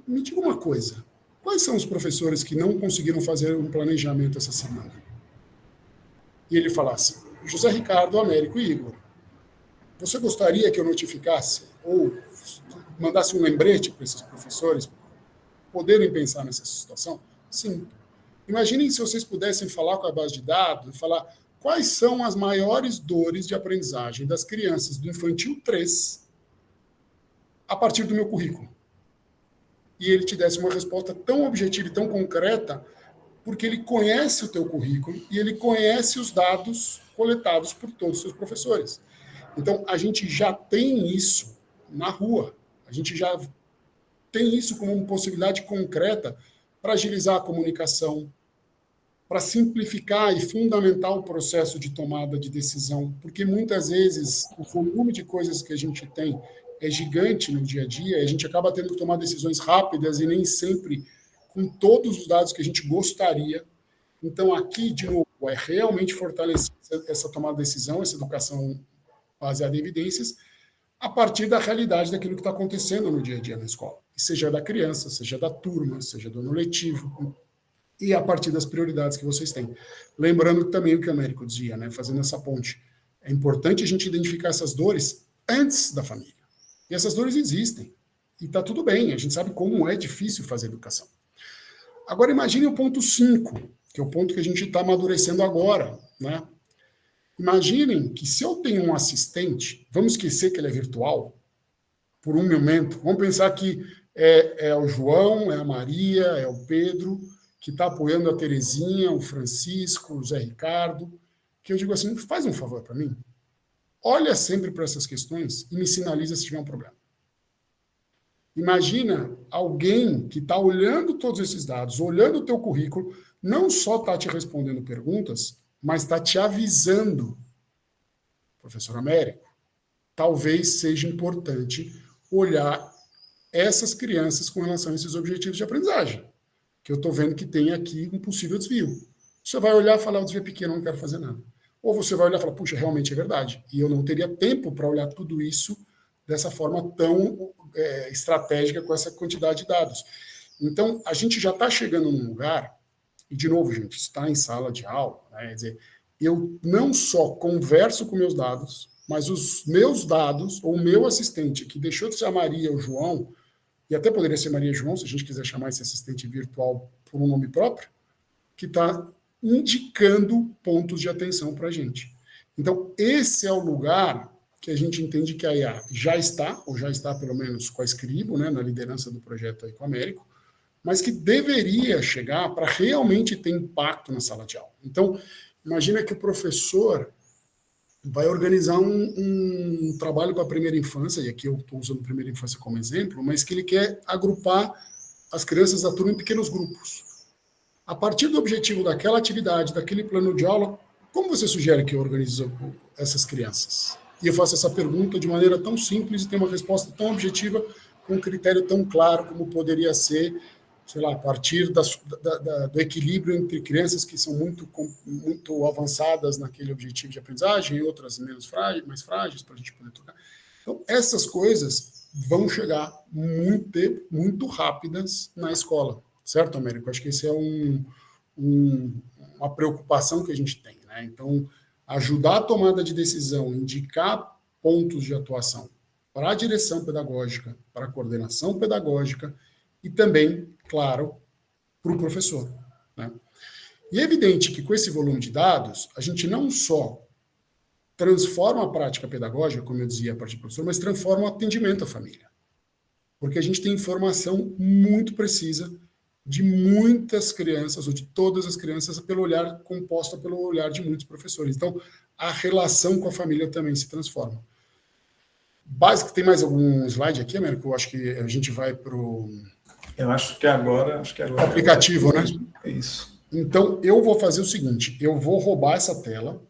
me diga uma coisa, quais são os professores que não conseguiram fazer um planejamento essa semana? E ele falasse, José Ricardo, Américo e Igor, você gostaria que eu notificasse ou mandasse um lembrete para esses professores poderem pensar nessa situação? Sim. Imaginem se vocês pudessem falar com a base de dados e falar quais são as maiores dores de aprendizagem das crianças do infantil 3 a partir do meu currículo. E ele te desse uma resposta tão objetiva e tão concreta, porque ele conhece o teu currículo e ele conhece os dados coletados por todos os seus professores. Então, a gente já tem isso na rua. A gente já tem isso como uma possibilidade concreta para agilizar a comunicação, para simplificar e fundamentar o processo de tomada de decisão, porque muitas vezes o volume de coisas que a gente tem é gigante no dia a dia, e a gente acaba tendo que tomar decisões rápidas e nem sempre com todos os dados que a gente gostaria. Então, aqui, de novo, é realmente fortalecer essa tomada de decisão, essa educação baseada em evidências, a partir da realidade daquilo que está acontecendo no dia a dia na escola. Seja da criança, seja da turma, seja do ano letivo, e a partir das prioridades que vocês têm. Lembrando também o que o Américo dizia, né, fazendo essa ponte. É importante a gente identificar essas dores antes da família. E essas dores existem. E está tudo bem, a gente sabe como é difícil fazer educação. Agora imagine o ponto 5, que é o ponto que a gente está amadurecendo agora, né? Imaginem que se eu tenho um assistente, vamos esquecer que ele é virtual, por um momento, vamos pensar que é o João, é a Maria, é o Pedro, que está apoiando a Terezinha, o Francisco, o Zé Ricardo, que eu digo assim, faz um favor para mim, olha sempre para essas questões e me sinaliza se tiver um problema. Imagina alguém que está olhando todos esses dados, olhando o teu currículo, não só está te respondendo perguntas, mas está te avisando, professor Américo, talvez seja importante olhar essas crianças com relação a esses objetivos de aprendizagem, que eu estou vendo que tem aqui um possível desvio. Você vai olhar e falar, o desvio é pequeno, eu não quero fazer nada. Ou você vai olhar e falar, puxa, realmente é verdade. E eu não teria tempo para olhar tudo isso dessa forma tão estratégica, com essa quantidade de dados. Então, a gente já está chegando num lugar, e de novo, gente, está em sala de aula, né? Quer dizer, eu não só converso com meus dados, mas os meus dados, ou o meu assistente, que deixou de ser a Maria ou João, e até poderia ser Maria João, se a gente quiser chamar esse assistente virtual por um nome próprio, que está indicando pontos de atenção para a gente. Então, esse é o lugar que a gente entende que a IA já está, ou já está pelo menos com a Scribo, né, na liderança do projeto aí com o Américo, mas que deveria chegar para realmente ter impacto na sala de aula. Então, imagina que o professor vai organizar um trabalho para a primeira infância, e aqui eu estou usando a primeira infância como exemplo, mas que ele quer agrupar as crianças da turma em pequenos grupos. A partir do objetivo daquela atividade, daquele plano de aula, como você sugere que eu organize essas crianças? E eu faço essa pergunta de maneira tão simples e tenho uma resposta tão objetiva, com um critério tão claro como poderia ser, sei lá, a partir do equilíbrio entre crianças que são muito avançadas naquele objetivo de aprendizagem e outras mais frágeis, para a gente poder tocar. Então, essas coisas vão chegar muito rápidas na escola. Certo, Américo? Acho que esse é uma preocupação que a gente tem, né? Então, ajudar a tomada de decisão, indicar pontos de atuação para a direção pedagógica, para a coordenação pedagógica e também, claro, para o professor, né? E é evidente que com esse volume de dados, a gente não só transforma a prática pedagógica, como eu dizia a partir do professor, mas transforma o atendimento à família. Porque a gente tem informação muito precisa de muitas crianças, ou de todas as crianças, pelo olhar composta pelo olhar de muitos professores. Então, a relação com a família também se transforma. Tem mais algum slide aqui, Américo? Eu acho que a gente vai para o... Eu acho que agora... aplicativo, né? É isso. Então, eu vou fazer o seguinte, eu vou roubar essa tela,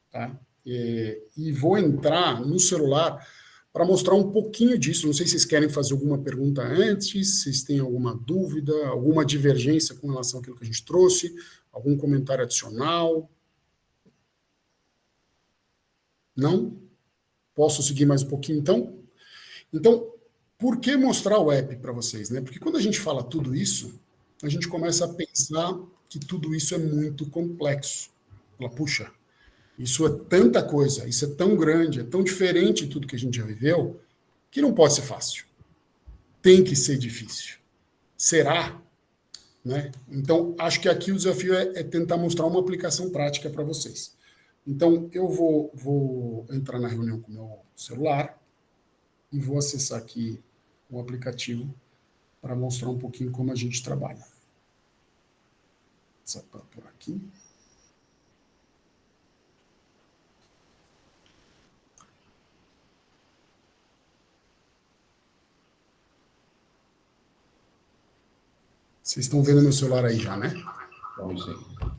tá? E vou entrar no celular para mostrar um pouquinho disso. Não sei se vocês querem fazer alguma pergunta antes, se vocês têm alguma dúvida, alguma divergência com relação àquilo que a gente trouxe, algum comentário adicional. Não? Posso seguir mais um pouquinho, então? Então, por que mostrar o app para vocês, né? Porque quando a gente fala tudo isso, a gente começa a pensar que tudo isso é muito complexo. Fala, puxa, isso é tanta coisa, isso é tão grande, é tão diferente de tudo que a gente já viveu, que não pode ser fácil. Tem que ser difícil. Será? Né? Então, acho que aqui o desafio é tentar mostrar uma aplicação prática para vocês. Então, eu vou entrar na reunião com o meu celular e vou acessar aqui o aplicativo para mostrar um pouquinho como a gente trabalha. Só por aqui. Vocês estão vendo meu celular aí já, né? Vamos sim. Vou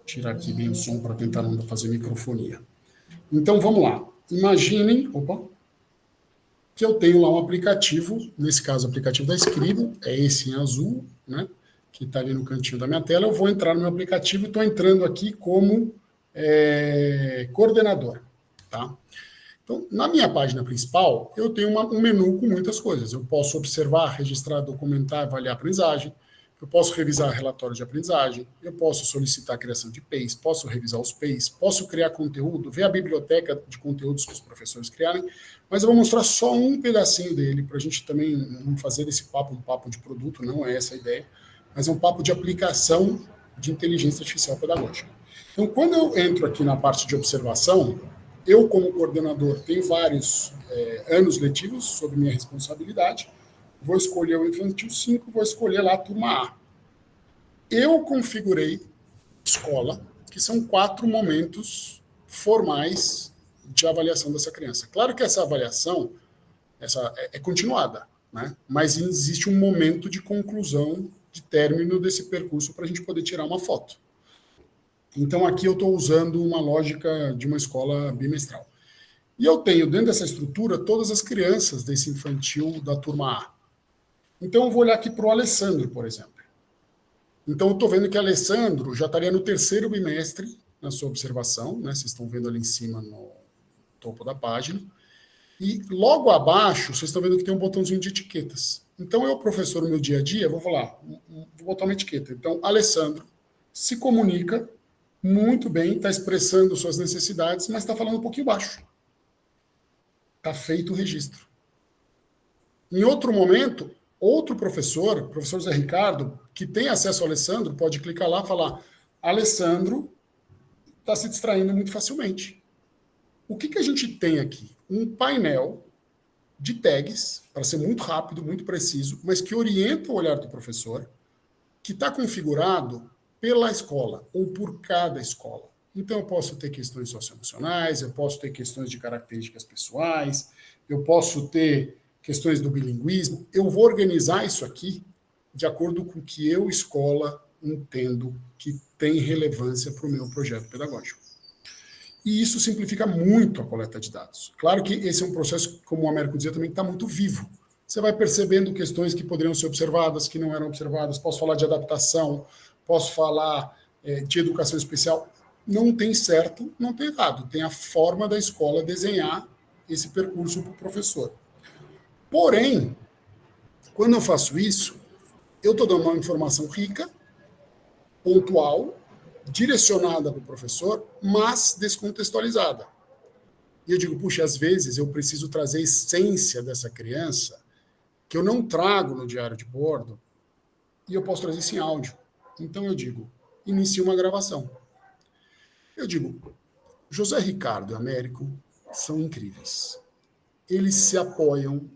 tirar aqui bem o som para tentar não fazer microfonia. Então, vamos lá. Imaginem, que eu tenho lá um aplicativo, nesse caso, o aplicativo da Scribo, é esse em azul, né? Que está ali no cantinho da minha tela. Eu vou entrar no meu aplicativo e estou entrando aqui como coordenador, tá? Então, na minha página principal, eu tenho um menu com muitas coisas. Eu posso observar, registrar, documentar, avaliar a aprendizagem. Eu posso revisar relatório de aprendizagem, eu posso solicitar a criação de PAs, posso revisar os PAs, posso criar conteúdo, ver a biblioteca de conteúdos que os professores criarem, mas eu vou mostrar só um pedacinho dele, para a gente também não fazer desse papo um papo de produto, não é essa a ideia, mas é um papo de aplicação de inteligência artificial pedagógica. Então, quando eu entro aqui na parte de observação, eu, como coordenador, tenho vários anos letivos sob minha responsabilidade. Vou escolher o Infantil 5, vou escolher lá a turma A. Eu configurei escola, que são 4 momentos formais de avaliação dessa criança. Claro que essa avaliação é continuada, né? Mas existe um momento de conclusão, de término desse percurso para a gente poder tirar uma foto. Então, aqui eu estou usando uma lógica de uma escola bimestral. E eu tenho, dentro dessa estrutura, todas as crianças desse infantil da turma A. Então, eu vou olhar aqui para o Alessandro, por exemplo. Então, eu estou vendo que Alessandro já estaria no 3º bimestre, na sua observação, né? Vocês estão vendo ali em cima, no topo da página. E logo abaixo, vocês estão vendo que tem um botãozinho de etiquetas. Então, eu, professor, no meu dia a dia, vou falar, vou botar uma etiqueta. Então, Alessandro se comunica muito bem, está expressando suas necessidades, mas está falando um pouquinho baixo. Está feito o registro. Em outro momento, outro professor Zé Ricardo, que tem acesso ao Alessandro, pode clicar lá e falar: Alessandro está se distraindo muito facilmente. O que a gente tem aqui? Um painel de tags, para ser muito rápido, muito preciso, mas que orienta o olhar do professor, que está configurado pela escola, ou por cada escola. Então, eu posso ter questões socioemocionais, eu posso ter questões de características pessoais, eu posso ter questões do bilinguismo. Eu vou organizar isso aqui de acordo com o que eu, escola, entendo que tem relevância para o meu projeto pedagógico. E isso simplifica muito a coleta de dados. Claro que esse é um processo, como o Américo dizia também, que está muito vivo. Você vai percebendo questões que poderiam ser observadas, que não eram observadas. Posso falar de adaptação, posso falar de educação especial. Não tem certo, não tem errado. Tem a forma da escola desenhar esse percurso para o professor. Porém, quando eu faço isso, eu estou dando uma informação rica, pontual, direcionada para o professor, mas descontextualizada. E eu digo, puxa, às vezes eu preciso trazer a essência dessa criança que eu não trago no diário de bordo e eu posso trazer isso em áudio. Então eu digo, inicie uma gravação. Eu digo, José Ricardo e Américo são incríveis. Eles se apoiam,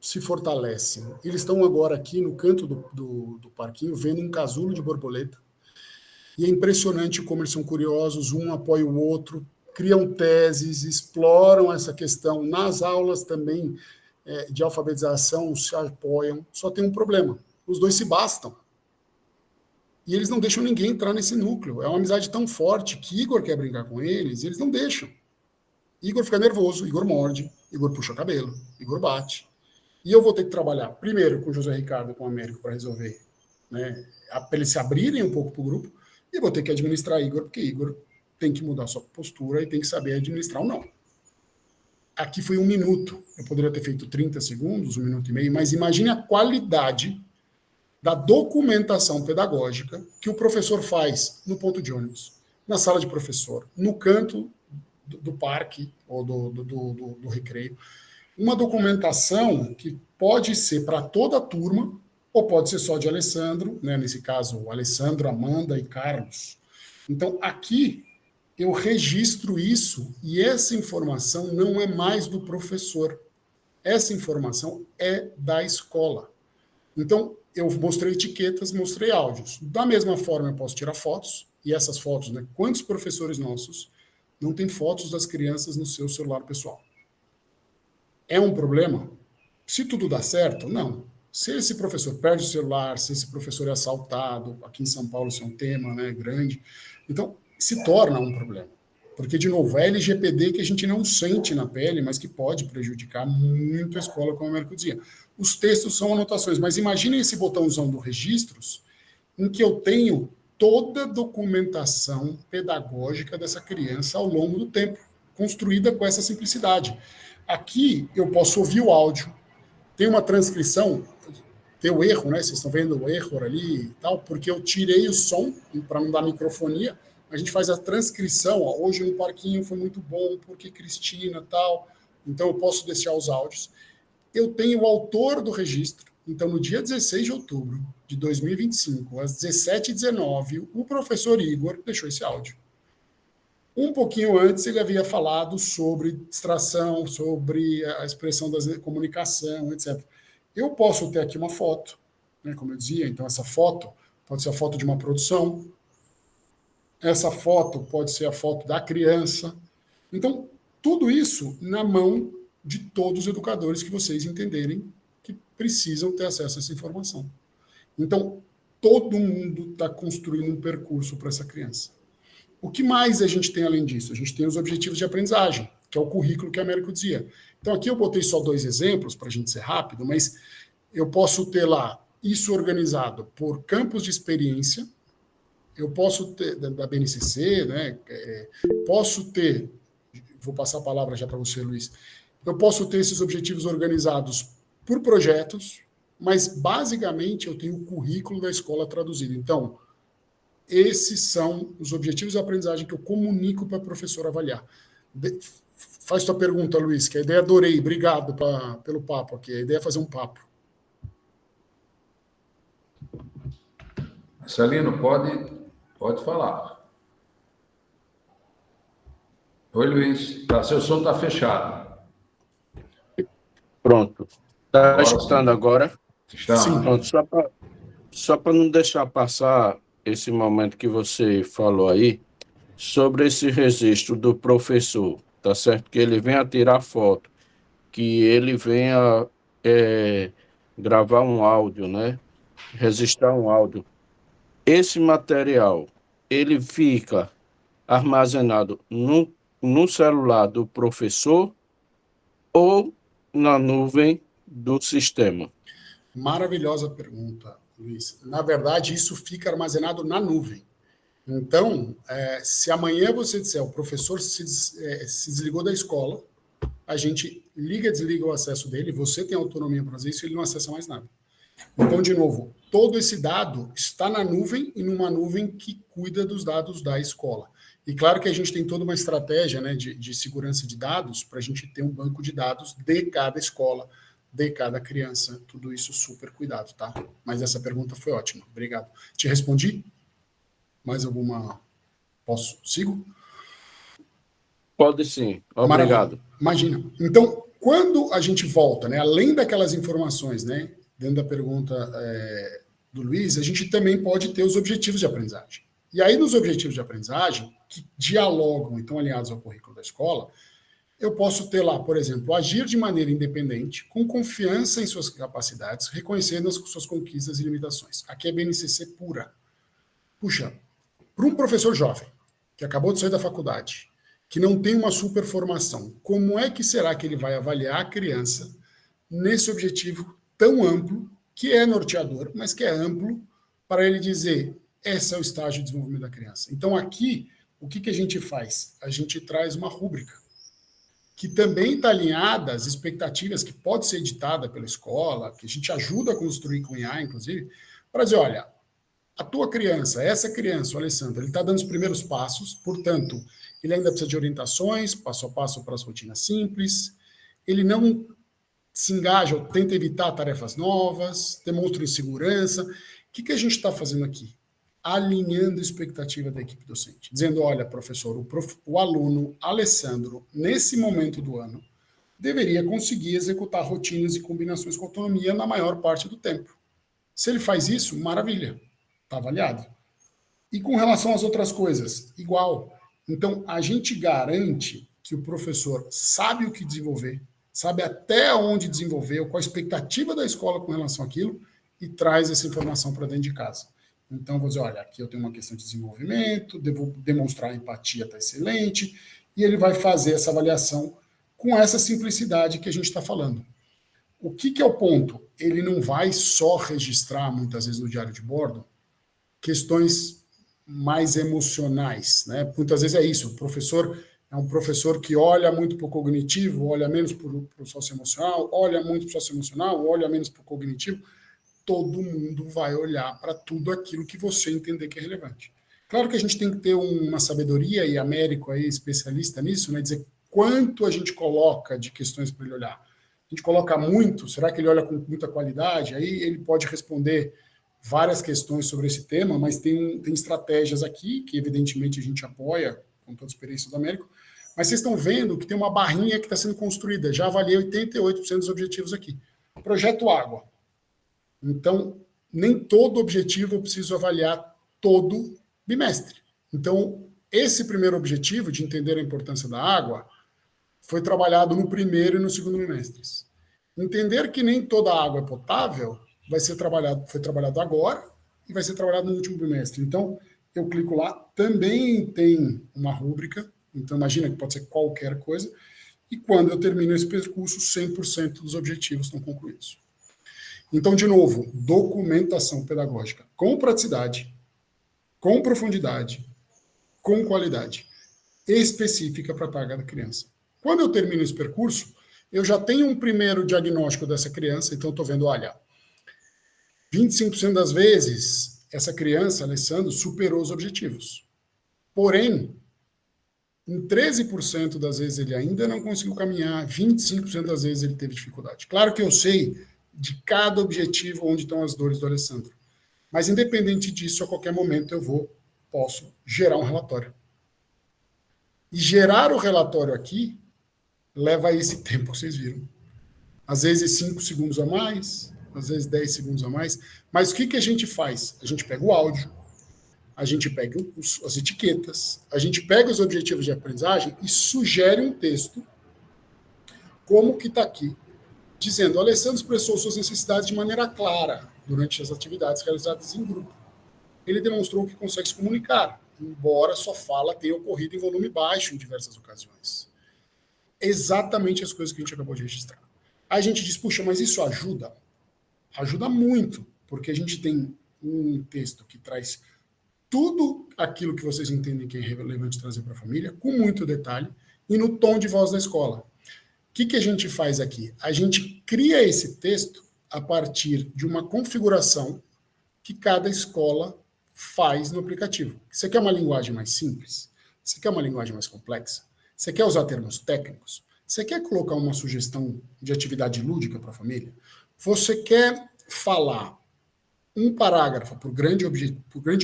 se fortalecem. Eles estão agora aqui no canto do parquinho vendo um casulo de borboleta. E é impressionante como eles são curiosos, um apoia o outro, criam teses, exploram essa questão. Nas aulas também de alfabetização se apoiam. Só tem um problema, os dois se bastam. E eles não deixam ninguém entrar nesse núcleo. É uma amizade tão forte que Igor quer brincar com eles, e eles não deixam. Igor fica nervoso, Igor morde, Igor puxa o cabelo, Igor bate. E eu vou ter que trabalhar primeiro com o José Ricardo e com o Américo para resolver, né, para eles se abrirem um pouco para o grupo, e vou ter que administrar Igor, porque Igor tem que mudar sua postura e tem que saber administrar ou não. Aqui foi 1 minuto. Eu poderia ter feito 30 segundos, 1 minuto e meio, mas imagine a qualidade da documentação pedagógica que o professor faz no ponto de ônibus, na sala de professor, no canto do parque ou do recreio. Uma documentação que pode ser para toda a turma ou pode ser só de Alessandro, né? Nesse caso, Alessandro, Amanda e Carlos. Então, aqui eu registro isso e essa informação não é mais do professor. Essa informação é da escola. Então, eu mostrei etiquetas, mostrei áudios. Da mesma forma, eu posso tirar fotos, e essas fotos, né? Quantos professores nossos não têm fotos das crianças no seu celular pessoal? É um problema? Se tudo dá certo, não. Se esse professor perde o celular, se esse professor é assaltado, aqui em São Paulo isso é um tema, né, grande, então se torna um problema. Porque, de novo, é LGPD que a gente não sente na pele, mas que pode prejudicar muito a escola, como o Américo dizia. Os textos são anotações, mas imaginem esse botãozão do registros, em que eu tenho toda a documentação pedagógica dessa criança ao longo do tempo, construída com essa simplicidade. Aqui eu posso ouvir o áudio, tem uma transcrição, tem o erro, né? Vocês estão vendo o erro ali e tal, porque eu tirei o som para não dar microfonia. A gente faz a transcrição, ó, hoje no parquinho foi muito bom, porque Cristina tal, então eu posso deixar os áudios. Eu tenho o autor do registro, então no dia 16 de outubro de 2025, às 17h19, o professor Igor deixou esse áudio. Um pouquinho antes ele havia falado sobre distração, sobre a expressão da comunicação, etc. Eu posso ter aqui uma foto, né, como eu dizia, então essa foto pode ser a foto de uma produção, essa foto pode ser a foto da criança, Então, tudo isso na mão de todos os educadores que vocês entenderem que precisam ter acesso a essa informação. Então, todo mundo está construindo um percurso para essa criança. O que mais a gente tem além disso? A gente tem os objetivos de aprendizagem, que é o currículo que a Américo dizia. Então, aqui eu botei só 2 exemplos, para a gente ser rápido, mas eu posso ter lá isso organizado por campos de experiência, eu posso ter, da BNCC, né? Posso ter, vou passar a palavra já para você, Luiz, eu posso ter esses objetivos organizados por projetos, mas basicamente eu tenho o currículo da escola traduzido. Então, esses são os objetivos de aprendizagem que eu comunico para o professor avaliar. Faz tua pergunta, Luiz, que a ideia adorei. Obrigado pelo papo aqui. A ideia é fazer um papo. Marcelino, pode falar. Oi, Luiz. Seu som está fechado. Pronto. Está escutando agora? Sim. Pronto, só para não deixar passar esse momento que você falou aí, sobre esse registro do professor, tá certo? Que ele venha tirar foto, que ele venha gravar um áudio, né? Registrar um áudio. Esse material, ele fica armazenado no celular do professor ou na nuvem do sistema? Maravilhosa pergunta, Luiz. Na verdade, isso fica armazenado na nuvem. Então, se amanhã você disser o professor se desligou da escola, a gente liga e desliga o acesso dele, você tem autonomia para fazer isso, ele não acessa mais nada. Então, de novo, todo esse dado está na nuvem e numa nuvem que cuida dos dados da escola. E claro que a gente tem toda uma estratégia, né, de segurança de dados para a gente ter um banco de dados de cada escola, de cada criança, tudo isso super cuidado, tá? Mas essa pergunta foi ótima, obrigado. Te respondi? Mais alguma? Posso? Sigo? Pode sim, obrigado. Maravilha. Imagina. Então, quando a gente volta, né, além daquelas informações, né, dentro da pergunta do Luiz, a gente também pode ter os objetivos de aprendizagem. E aí, nos objetivos de aprendizagem, que dialogam, então, alinhados ao currículo da escola, eu posso ter lá, por exemplo, agir de maneira independente, com confiança em suas capacidades, reconhecendo as suas conquistas e limitações. Aqui é BNCC pura. Puxa, para um professor jovem, que acabou de sair da faculdade, que não tem uma super formação, como é que será que ele vai avaliar a criança nesse objetivo tão amplo, que é norteador, mas que é amplo, para ele dizer, esse é o estágio de desenvolvimento da criança. Então, aqui, o que a gente faz? A gente traz uma rúbrica, que também está alinhada às expectativas que pode ser editada pela escola, que a gente ajuda a construir com IA, inclusive, para dizer, olha, a tua criança, essa criança, o Alessandro, ele está dando os primeiros passos, portanto, ele ainda precisa de orientações, passo a passo para as rotinas simples, ele não se engaja ou tenta evitar tarefas novas, demonstra insegurança. O que a gente está fazendo aqui? Alinhando a expectativa da equipe docente, dizendo, olha, professor, o aluno Alessandro, nesse momento do ano, deveria conseguir executar rotinas e combinações com autonomia na maior parte do tempo. Se ele faz isso, maravilha, está avaliado. E com relação às outras coisas, igual. Então, a gente garante que o professor sabe o que desenvolver, sabe até onde desenvolver, qual a expectativa da escola com relação àquilo, e traz essa informação para dentro de casa. Então, vou dizer, olha, aqui eu tenho uma questão de desenvolvimento, devo demonstrar empatia, está excelente, e ele vai fazer essa avaliação com essa simplicidade que a gente está falando. O que é o ponto? Ele não vai só registrar, muitas vezes, no diário de bordo, questões mais emocionais, né? Muitas vezes é isso, o professor é um professor que olha muito para o cognitivo, olha menos para o socioemocional, olha muito para o socioemocional, olha menos para o cognitivo. Todo mundo vai olhar para tudo aquilo que você entender que é relevante. Claro que a gente tem que ter uma sabedoria, e Américo aí, especialista nisso, né, dizer quanto a gente coloca de questões para ele olhar. A gente coloca muito, será que ele olha com muita qualidade? Aí ele pode responder várias questões sobre esse tema, mas tem estratégias aqui, que evidentemente a gente apoia, com toda a experiência do Américo, mas vocês estão vendo que tem uma barrinha que está sendo construída. Já avaliei 88% dos objetivos aqui. Projeto Água. Então, nem todo objetivo eu preciso avaliar todo bimestre. Então, esse primeiro objetivo de entender a importância da água foi trabalhado no primeiro e no segundo bimestres. Entender que nem toda água é potável foi trabalhado agora e vai ser trabalhado no último bimestre. Então, eu clico lá, também tem uma rúbrica, então imagina que pode ser qualquer coisa, e quando eu termino esse percurso, 100% dos objetivos estão concluídos. Então, de novo, documentação pedagógica com praticidade, com profundidade, com qualidade, específica para a carga da criança. Quando eu termino esse percurso, eu já tenho um primeiro diagnóstico dessa criança, então estou vendo, olha, 25% das vezes, essa criança, Alessandro, superou os objetivos. Porém, em 13% das vezes ele ainda não conseguiu caminhar, 25% das vezes ele teve dificuldade. Claro que eu sei de cada objetivo onde estão as dores do Alessandro. Mas, independente disso, a qualquer momento eu posso gerar um relatório. E gerar o relatório aqui leva a esse tempo que vocês viram. Às vezes 5 segundos a mais, às vezes 10 segundos a mais. Mas o que a gente faz? A gente pega o áudio, a gente pega as etiquetas, a gente pega os objetivos de aprendizagem e sugere um texto, como que está aqui, dizendo: o Alessandro expressou suas necessidades de maneira clara durante as atividades realizadas em grupo. Ele demonstrou que consegue se comunicar, embora sua fala tenha ocorrido em volume baixo em diversas ocasiões. Exatamente as coisas que a gente acabou de registrar. Aí a gente diz, puxa, mas isso ajuda? Ajuda muito, porque a gente tem um texto que traz tudo aquilo que vocês entendem que é relevante trazer para a família, com muito detalhe, e no tom de voz da escola. O que a gente faz aqui? A gente cria esse texto a partir de uma configuração que cada escola faz no aplicativo. Você quer uma linguagem mais simples? Você quer uma linguagem mais complexa? Você quer usar termos técnicos? Você quer colocar uma sugestão de atividade lúdica para a família? Você quer falar um parágrafo por grande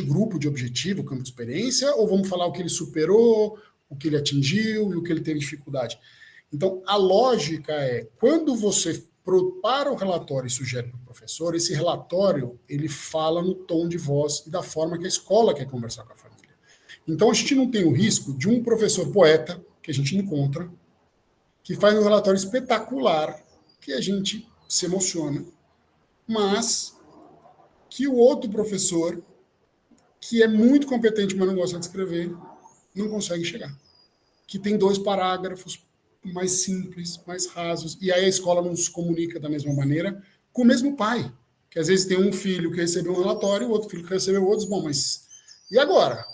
grupo de objetivo, campo de experiência, ou vamos falar o que ele superou, o que ele atingiu e o que ele teve dificuldade? Então, a lógica é, quando você prepara o relatório e sugere para o professor, esse relatório, ele fala no tom de voz e da forma que a escola quer conversar com a família. Então, a gente não tem o risco de um professor poeta, que a gente encontra, que faz um relatório espetacular, que a gente se emociona, mas que o outro professor, que é muito competente, mas não gosta de escrever, não consegue chegar. Que tem 2 parágrafos mais simples, mais rasos, e aí a escola não se comunica da mesma maneira com o mesmo pai, que às vezes tem um filho que recebeu um relatório, o outro filho que recebeu outros, bom, mas e agora?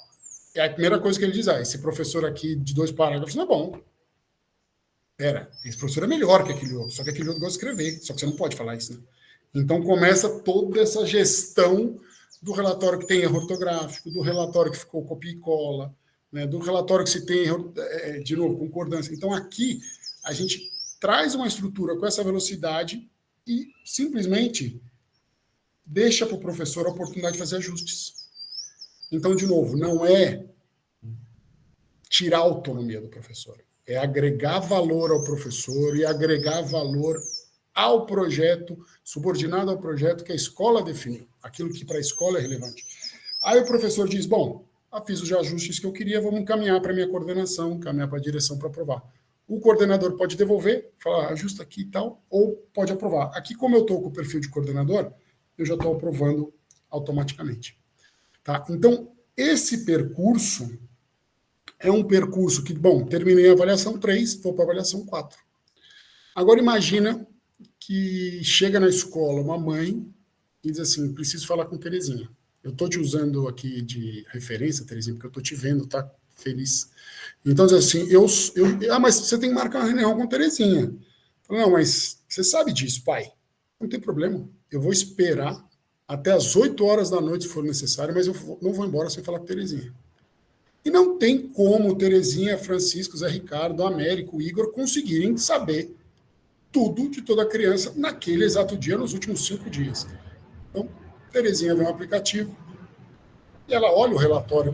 É a primeira coisa que ele diz, esse professor aqui de 2 parágrafos não é bom. Esse professor é melhor que aquele outro, só que aquele outro gosta de escrever, só que você não pode falar isso, né? Então começa toda essa gestão do relatório que tem erro ortográfico, do relatório que ficou copia e cola, né, do relatório que se tem, de novo, concordância. Então, aqui, a gente traz uma estrutura com essa velocidade e, simplesmente, deixa para o professor a oportunidade de fazer ajustes. Então, de novo, não é tirar a autonomia do professor, é agregar valor ao professor e agregar valor ao projeto, subordinado ao projeto que a escola definiu, aquilo que para a escola é relevante. Aí o professor diz, bom, fiz os ajustes que eu queria, vamos encaminhar para a minha coordenação, encaminhar para a direção para aprovar. O coordenador pode devolver, falar, ajusta aqui e tal, ou pode aprovar. Aqui, como eu estou com o perfil de coordenador, eu já estou aprovando automaticamente. Tá? Então, esse percurso é um percurso que, bom, terminei a avaliação 3, vou para a avaliação 4. Agora, imagina que chega na escola uma mãe e diz assim, preciso falar com Terezinha. Eu estou te usando aqui de referência, Terezinha, porque eu estou te vendo, tá feliz. Então, diz assim, mas você tem que marcar uma reunião com Terezinha. Não, mas você sabe disso, pai. Não tem problema. Eu vou esperar até as 8 horas da noite, se for necessário, mas eu não vou embora sem falar com Terezinha. E não tem como Terezinha, Francisco, Zé Ricardo, Américo, Igor conseguirem saber tudo de toda criança naquele exato dia, nos últimos 5 dias. Então, Terezinha vê um aplicativo e ela olha o relatório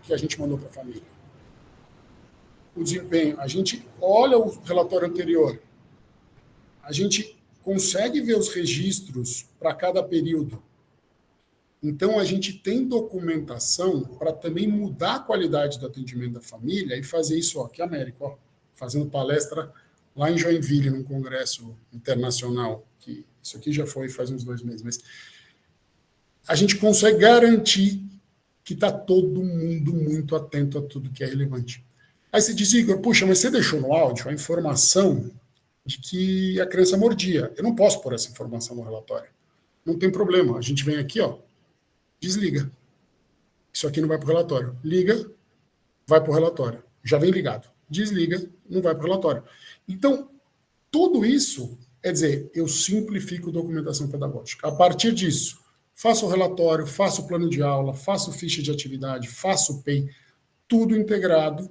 que a gente mandou para a família. O desempenho, a gente olha o relatório anterior, a gente consegue ver os registros para cada período. Então, a gente tem documentação para também mudar a qualidade do atendimento da família e fazer isso aqui, Américo, ó, fazendo palestra lá em Joinville, num congresso internacional, que isso aqui já foi faz uns 2 meses, mas a gente consegue garantir que está todo mundo muito atento a tudo que é relevante. Aí você diz, Igor, puxa, mas você deixou no áudio a informação de que a criança mordia. Eu não posso pôr essa informação no relatório. Não tem problema. A gente vem aqui, ó, desliga. Isso aqui não vai para o relatório. Liga, vai para o relatório. Já vem ligado. Desliga, não vai para o relatório. Então, tudo isso, é dizer, eu simplifico a documentação pedagógica. A partir disso, faço o relatório, faço o plano de aula, faço ficha de atividade, faço o PEI, tudo integrado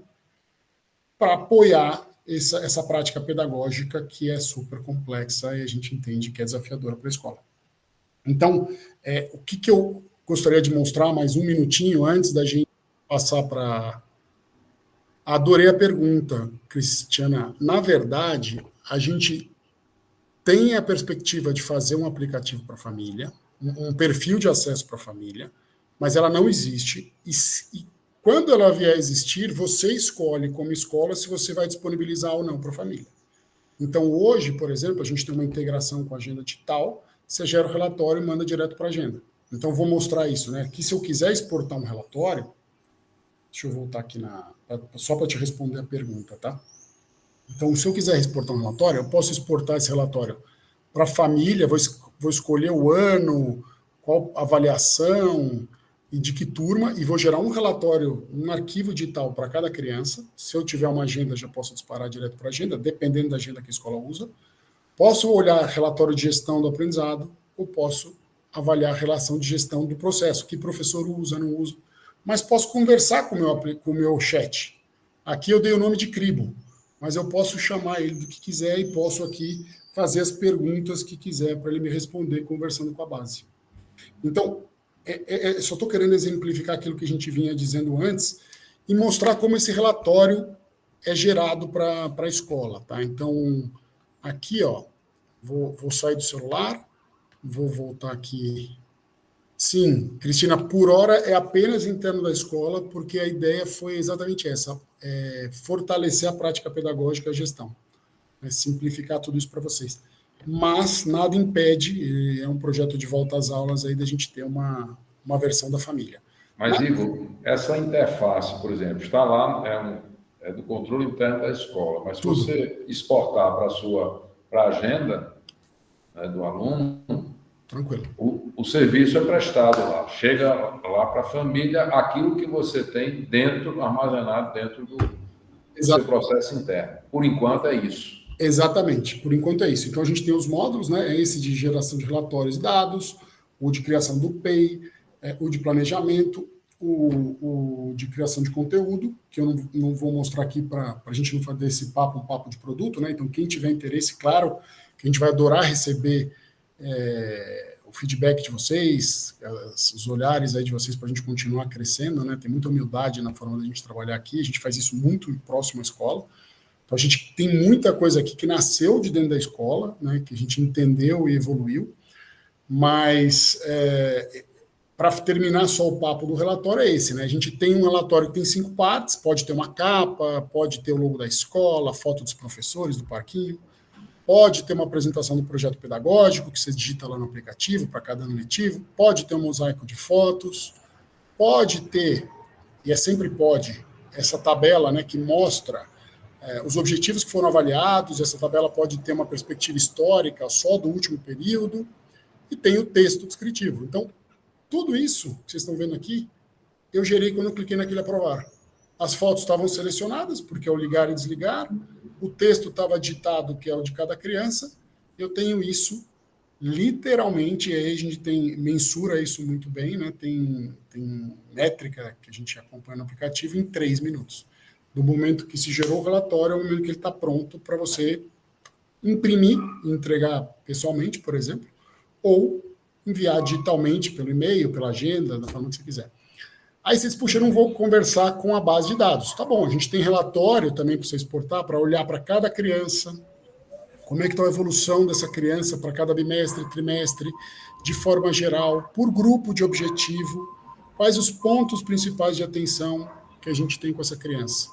para apoiar essa prática pedagógica que é super complexa e a gente entende que é desafiadora para a escola. Então, o que eu gostaria de mostrar mais um minutinho antes da gente passar para... Adorei a pergunta, Cristiana. Na verdade, a gente tem a perspectiva de fazer um aplicativo para a família, um perfil de acesso para a família, mas ela não existe. E quando ela vier a existir, você escolhe como escola se você vai disponibilizar ou não para a família. Então, hoje, por exemplo, a gente tem uma integração com a agenda digital, você gera o relatório e manda direto para a agenda. Então, vou mostrar isso, né? Que se eu quiser exportar um relatório, deixa eu voltar aqui só para te responder a pergunta, tá? Então, se eu quiser exportar um relatório, eu posso exportar esse relatório para a família, vou escolher o ano, qual avaliação e de que turma, e vou gerar um relatório, um arquivo digital para cada criança. Se eu tiver uma agenda, já posso disparar direto para a agenda, dependendo da agenda que a escola usa. Posso olhar relatório de gestão do aprendizado, ou posso avaliar a relação de gestão do processo, que professor usa, não usa. Mas posso conversar com o meu chat. Aqui eu dei o nome de Cribo, mas eu posso chamar ele do que quiser e posso aqui fazer as perguntas que quiser para ele me responder conversando com a base. Então, só estou querendo exemplificar aquilo que a gente vinha dizendo antes e mostrar como esse relatório é gerado para a escola. Tá? Então, aqui, ó, vou sair do celular, vou voltar aqui. Sim, Cristina, por hora é apenas interno da escola, porque a ideia foi exatamente essa, fortalecer a prática pedagógica e a gestão, simplificar tudo isso para vocês. Mas nada impede, é um projeto de volta às aulas aí da gente ter uma versão da família. Mas, Igor, essa interface, por exemplo, está lá, é do controle interno da escola, mas se você exportar para a agenda, né, do aluno, tranquilo. O serviço é prestado lá. Chega lá para a família aquilo que você tem armazenado dentro do seu processo interno. Por enquanto é isso. Exatamente, por enquanto é isso. Então a gente tem os módulos, né? Esse de geração de relatórios e dados, o de criação do PEI, o de planejamento, o de criação de conteúdo, que eu não vou mostrar aqui para a gente não fazer esse papo, um papo de produto, né? Então quem tiver interesse, claro, que a gente vai adorar receber o feedback de vocês, os olhares aí de vocês para a gente continuar crescendo, né? Tem muita humildade na forma da gente trabalhar aqui, a gente faz isso muito próximo à escola. Então a gente tem muita coisa aqui que nasceu de dentro da escola, né? Que a gente entendeu e evoluiu, mas para terminar só o papo do relatório é esse, né? A gente tem um relatório que tem 5 partes, pode ter uma capa, pode ter o logo da escola, foto dos professores, do parquinho, pode ter uma apresentação do projeto pedagógico, que você digita lá no aplicativo para cada ano letivo, pode ter um mosaico de fotos, pode ter, e sempre pode, essa tabela, né, que mostra os objetivos que foram avaliados, essa tabela pode ter uma perspectiva histórica só do último período, e tem o texto descritivo. Então, tudo isso que vocês estão vendo aqui, eu gerei quando eu cliquei naquele aprovar. As fotos estavam selecionadas, porque é o ligar e desligar, o texto estava ditado, que é o de cada criança, eu tenho isso literalmente, e aí a gente mensura isso muito bem, né? Tem métrica que a gente acompanha no aplicativo em 3 minutos. Do momento que se gerou o relatório, é o momento que ele está pronto para você imprimir e entregar pessoalmente, por exemplo, ou enviar digitalmente pelo e-mail, pela agenda, da forma que você quiser. Aí vocês, puxa, eu não vou conversar com a base de dados. Tá bom, a gente tem relatório também para você exportar, para olhar para cada criança, Como é que está a evolução dessa criança para cada bimestre, trimestre, de forma geral, por grupo de objetivo, quais os pontos principais de atenção que a gente tem com essa criança.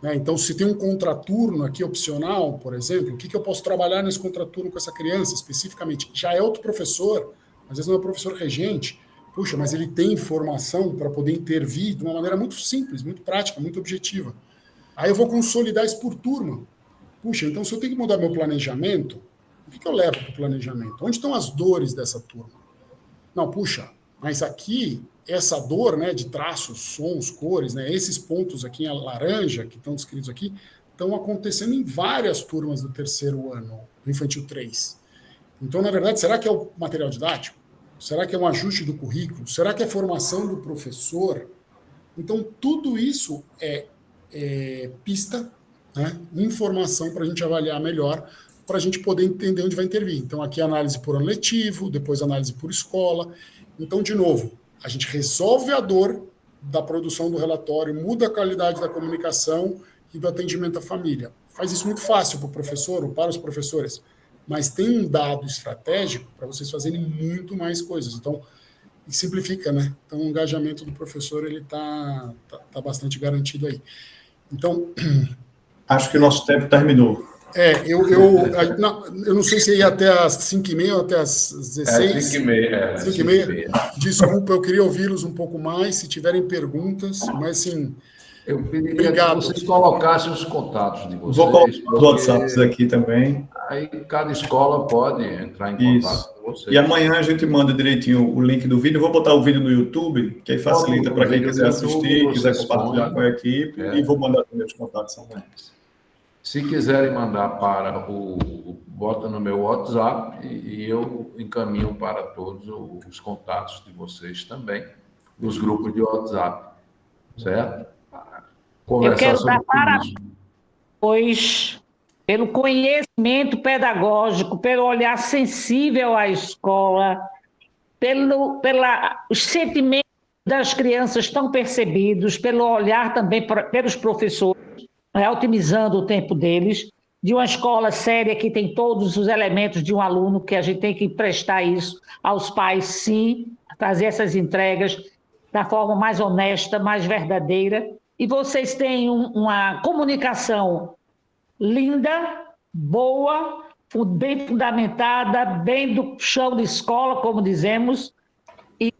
Né? Então, se tem um contraturno aqui opcional, por exemplo, o que eu posso trabalhar nesse contraturno com essa criança, especificamente? Já é outro professor, às vezes não é o professor regente, puxa, mas ele tem informação para poder intervir de uma maneira muito simples, muito prática, muito objetiva. Aí eu vou consolidar isso por turma. Puxa, então se eu tenho que mudar meu planejamento, o que eu levo para o planejamento? Onde estão as dores dessa turma? Não, puxa, mas aqui, essa dor, né, de traços, sons, cores, né, esses pontos aqui em laranja, que estão descritos aqui, estão acontecendo em várias turmas do terceiro ano, do Infantil 3. Então, na verdade, será que é o material didático? Será que é um ajuste do currículo? Será que é formação do professor? Então, tudo isso é pista, né, informação para a gente avaliar melhor, para a gente poder entender onde vai intervir. Então, aqui análise por ano letivo, depois análise por escola. Então, de novo, a gente resolve a dor da produção do relatório, muda a qualidade da comunicação e do atendimento à família. Faz isso muito fácil para o professor ou para os professores, mas tem um dado estratégico para vocês fazerem muito mais coisas. Então, simplifica, né? Então, o engajamento do professor ele tá bastante garantido aí. Então, acho que o nosso tempo terminou. Eu não sei se ia até às 5h30 ou até às 16. 5h30. 5h30. Desculpa, eu queria ouvi-los um pouco mais, se tiverem perguntas, mas sim. Eu pediria que vocês colocassem os contatos de vocês. Vou colocar os WhatsApps aqui também. Aí cada escola pode entrar em contato com vocês. E amanhã a gente manda direitinho o link do vídeo. Eu vou botar o vídeo no YouTube, que aí facilita para quem quiser assistir, quiser compartilhar com a equipe, e vou mandar também os contatos amanhã. Se quiserem mandar para bota no meu WhatsApp e eu encaminho para todos os contatos de vocês também, dos grupos de WhatsApp, certo? Eu quero dar parabéns, pois, pelo conhecimento pedagógico, pelo olhar sensível à escola, os sentimentos das crianças tão percebidos, pelo olhar também pelos professores, otimizando o tempo deles, de uma escola séria que tem todos os elementos de um aluno, que a gente tem que prestar isso aos pais, sim, fazer essas entregas da forma mais honesta, mais verdadeira. E vocês têm uma comunicação linda, boa, bem fundamentada, bem do chão de escola, como dizemos, e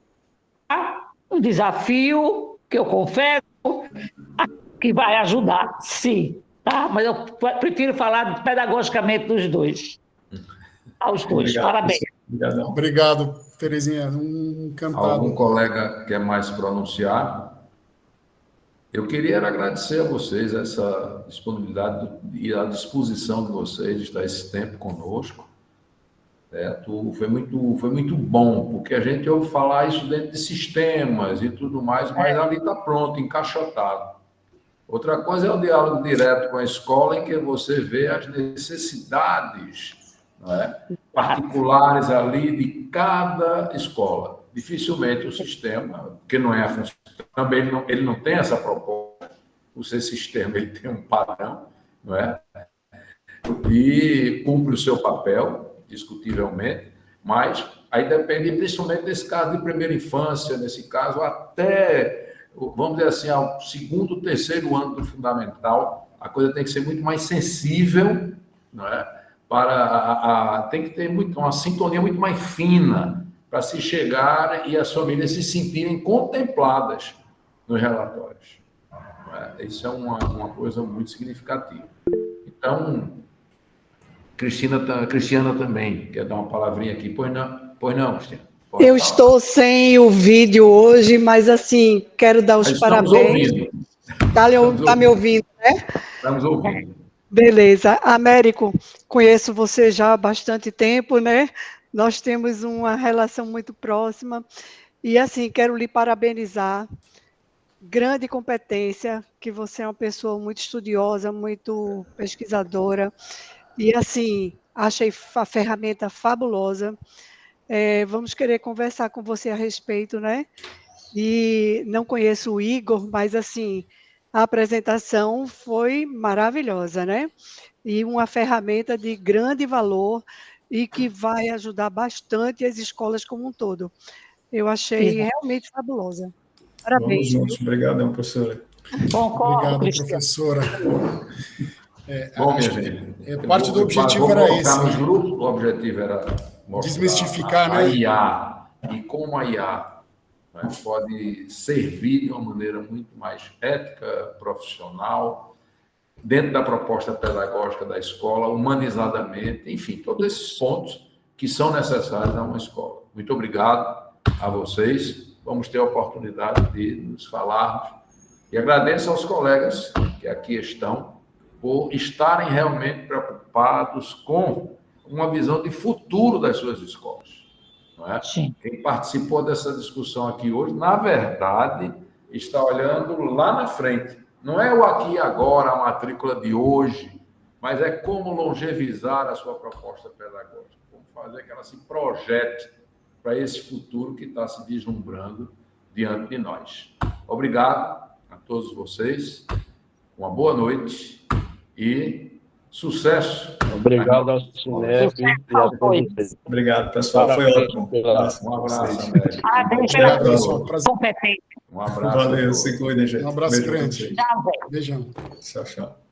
um desafio que eu confesso que vai ajudar, sim, tá? Mas eu prefiro falar pedagogicamente dos dois. Aos dois, obrigado, parabéns. Obrigado, Terezinha, encantado. Algum colega quer mais pronunciar? Eu queria agradecer a vocês essa disponibilidade e a disposição de vocês de estar esse tempo conosco. Certo? Foi muito bom, porque a gente ouve falar isso dentro de sistemas e tudo mais, mas ali está pronto, encaixotado. Outra coisa é o diálogo direto com a escola, em que você vê as necessidades, não é, particulares ali de cada escola. Dificilmente o sistema, que não é a função, também ele não tem essa proposta, o seu sistema ele tem um padrão, não é? E cumpre o seu papel, discutivelmente, mas aí depende principalmente desse caso de primeira infância, nesse caso até, vamos dizer assim, ao segundo, terceiro ano do fundamental, a coisa tem que ser muito mais sensível, não é? Tem que ter uma sintonia muito mais fina para se chegar e as famílias se sentirem contempladas nos relatórios. Isso é uma coisa muito significativa. Então, Cristiana também quer dar uma palavrinha aqui. Pois não, Cristiana? Eu estou sem o vídeo hoje, mas assim, quero dar os parabéns. Está me ouvindo, né? Estamos ouvindo. Beleza. Américo, conheço você já há bastante tempo, né? Nós temos uma relação muito próxima. E assim, quero lhe parabenizar. Grande competência, que você é uma pessoa muito estudiosa, muito pesquisadora. E assim, achei a ferramenta fabulosa. Vamos querer conversar com você a respeito, né? E não conheço o Igor, mas assim, a apresentação foi maravilhosa, né? e uma ferramenta de grande valor e que vai ajudar bastante as escolas como um todo. Eu achei realmente fabulosa. Parabéns. Vamos juntos. Obrigadão, professora. Concordo, Obrigado, Cristiano. professora. Bom, minha Acho que, gente. parte do objetivo vou era colocar esse, nos né? grupos, o objetivo era mostrar Desmistificar, a né? IA e como a IA, né, pode servir de uma maneira muito mais ética, profissional, dentro da proposta pedagógica da escola, humanizadamente, enfim, todos esses pontos que são necessários a uma escola. Muito obrigado a vocês. Vamos ter a oportunidade de nos falarmos. E agradeço aos colegas que aqui estão por estarem realmente preocupados com uma visão de futuro das suas escolas. Não é? Sim. Quem participou dessa discussão aqui hoje, na verdade, está olhando lá na frente. Não é o aqui e agora, a matrícula de hoje, mas é como longevizar a sua proposta pedagógica, como fazer que ela se projete para esse futuro que está se vislumbrando diante de nós. Obrigado a todos vocês, uma boa noite e sucesso. Obrigado ao Cinep e a todos vocês. Obrigado, pessoal. Foi Parabéns ótimo. pela- Um abraço, Américo. Parabéns Obrigado, pela pessoal. Prazer. competência. Um abraço. a Valeu, todos. se cuidem, gente. Um abraço Beijo pra grande. vocês. Tchau, velho. Beijão. Tchau, tchau.